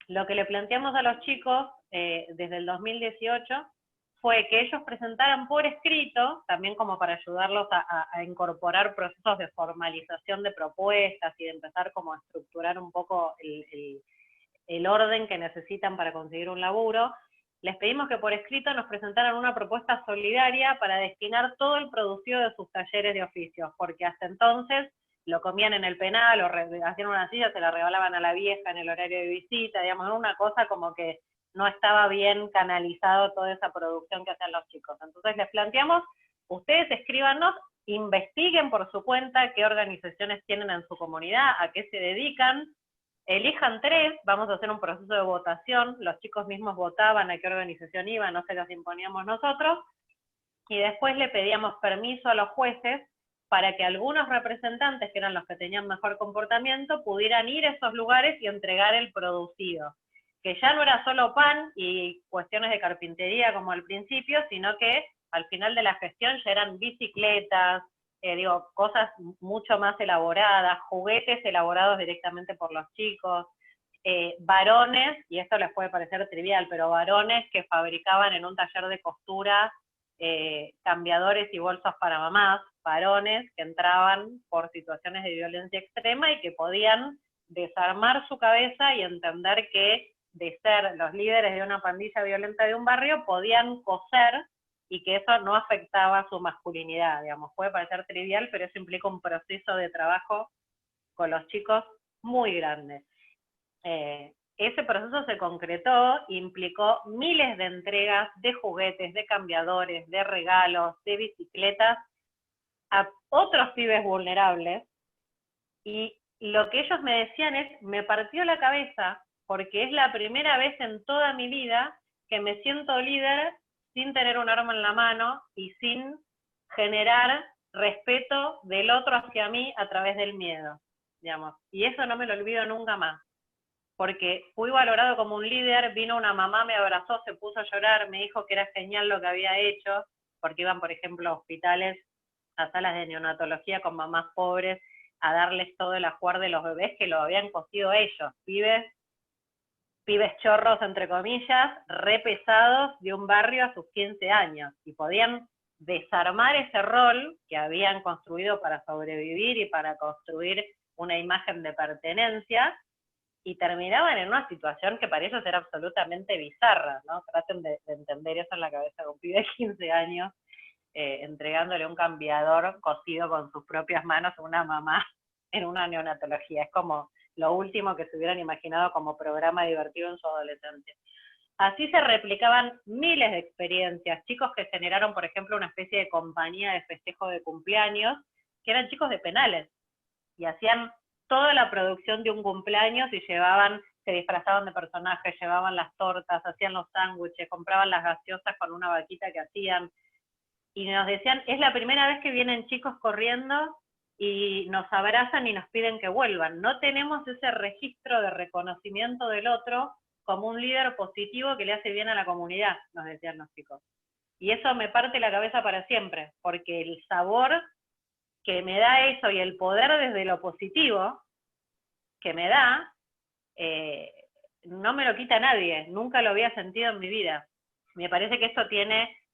lo que le planteamos a los chicos desde el 2018 fue que ellos presentaran por escrito, también como para ayudarlos a incorporar procesos de formalización de propuestas y de empezar como a estructurar un poco el orden que necesitan para conseguir un laburo. Les pedimos que por escrito nos presentaran una propuesta solidaria para destinar todo el producido de sus talleres de oficios, porque hasta entonces lo comían en el penal, o hacían una silla, se la regalaban a la vieja en el horario de visita, digamos, era una cosa como que no estaba bien canalizado toda esa producción que hacían los chicos. Entonces les planteamos, ustedes escríbanos, investiguen por su cuenta qué organizaciones tienen en su comunidad, a qué se dedican, elijan 3, vamos a hacer un proceso de votación, los chicos mismos votaban a qué organización iban, no se las imponíamos nosotros, y después le pedíamos permiso a los jueces para que algunos representantes, que eran los que tenían mejor comportamiento, pudieran ir a esos lugares y entregar el producido. Que ya no era solo pan y cuestiones de carpintería como al principio, sino que al final de la gestión ya eran bicicletas, cosas mucho más elaboradas, juguetes elaborados directamente por los chicos, varones, y esto les puede parecer trivial, pero varones que fabricaban en un taller de costura cambiadores y bolsos para mamás, varones que entraban por situaciones de violencia extrema y que podían desarmar su cabeza y entender que de ser los líderes de una pandilla violenta de un barrio, podían coser y que eso no afectaba su masculinidad, digamos. Puede parecer trivial, pero eso implica un proceso de trabajo con los chicos muy grande. Ese proceso se concretó, implicó miles de entregas de juguetes, de cambiadores, de regalos, de bicicletas a otros pibes vulnerables, y lo que ellos me decían es, me partió la cabeza, porque es la primera vez en toda mi vida que me siento líder sin tener un arma en la mano y sin generar respeto del otro hacia mí a través del miedo, digamos. Y eso no me lo olvido nunca más, porque fui valorado como un líder, vino una mamá, me abrazó, se puso a llorar, me dijo que era genial lo que había hecho, porque iban, por ejemplo, a hospitales, a salas de neonatología con mamás pobres, a darles todo el ajuar de los bebés que lo habían cosido ellos, pibes chorros, entre comillas, re pesados de un barrio a sus 15 años, y podían desarmar ese rol que habían construido para sobrevivir y para construir una imagen de pertenencia, y terminaban en una situación que para ellos era absolutamente bizarra, ¿no? Traten de entender eso en la cabeza de un pibe de 15 años, entregándole un cambiador cosido con sus propias manos a una mamá en una neonatología. Es como lo último que se hubieran imaginado como programa divertido en su adolescencia. Así se replicaban miles de experiencias, chicos que generaron, por ejemplo, una especie de compañía de festejo de cumpleaños, que eran chicos de penales, y hacían toda la producción de un cumpleaños y se disfrazaban de personajes, llevaban las tortas, hacían los sándwiches, compraban las gaseosas con una vaquita que hacían, y nos decían, es la primera vez que vienen chicos corriendo y nos abrazan y nos piden que vuelvan. No tenemos ese registro de reconocimiento del otro como un líder positivo que le hace bien a la comunidad, nos decían los chicos. Y eso me parte la cabeza para siempre, porque el sabor que me da eso y el poder desde lo positivo que me da, no me lo quita nadie, nunca lo había sentido en mi vida. Me parece que esto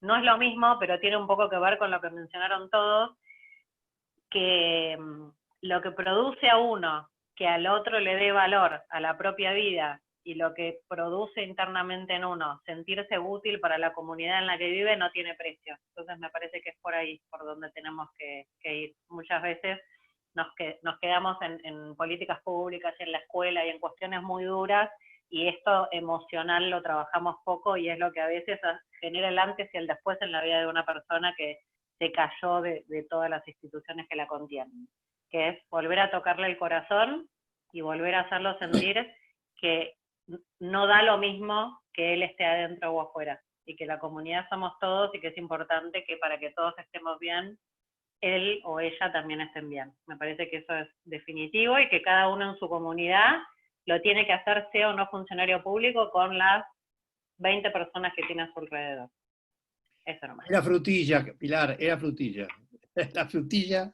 no es lo mismo, pero tiene un poco que ver con lo que mencionaron todos, que lo que produce a uno, que al otro le dé valor a la propia vida, y lo que produce internamente en uno, sentirse útil para la comunidad en la que vive, no tiene precio. Entonces me parece que es por ahí por donde tenemos que ir. Muchas veces nos quedamos en políticas públicas y en la escuela y en cuestiones muy duras, y esto emocional lo trabajamos poco, y es lo que a veces genera el antes y el después en la vida de una persona que se cayó de todas las instituciones que la contienen, que es volver a tocarle el corazón y volver a hacerlo sentir que no da lo mismo que él esté adentro o afuera, y que la comunidad somos todos, y que es importante que para que todos estemos bien, él o ella también estén bien. Me parece que eso es definitivo, y que cada uno en su comunidad lo tiene que hacer, sea o no funcionario público, con las 20 personas que tiene a su alrededor. Eso nomás. Era frutilla, Pilar, era frutilla. La frutilla.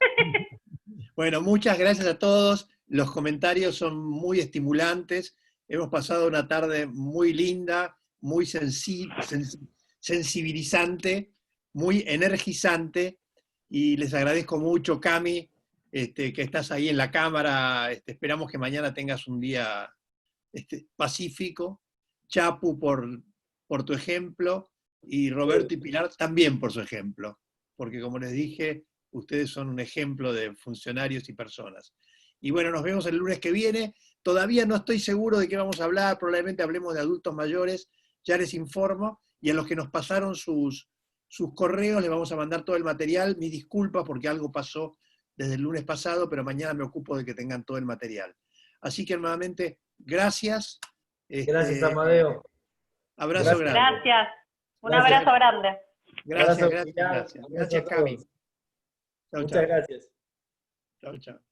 Bueno, muchas gracias a todos. Los comentarios son muy estimulantes. Hemos pasado una tarde muy linda, muy sensibilizante, muy energizante, y les agradezco mucho, Cami, que estás ahí en la cámara. Esperamos que mañana tengas un día pacífico. Chapu por tu ejemplo, y Roberto y Pilar también por su ejemplo, porque como les dije, ustedes son un ejemplo de funcionarios y personas. Y bueno, nos vemos el lunes que viene. Todavía no estoy seguro de qué vamos a hablar, probablemente hablemos de adultos mayores, ya les informo, y a los que nos pasaron sus correos les vamos a mandar todo el material. Mis disculpas porque algo pasó desde el lunes pasado, pero mañana me ocupo de que tengan todo el material. Así que nuevamente, gracias. Gracias, Amadeo. Abrazo grande. Gracias. Un Gracias. abrazo grande. Gracias, Abrazo, gracias, Pilar. gracias. Abrazo Gracias, a Cami. todos. Chau, Muchas chau. gracias. Chau, chau.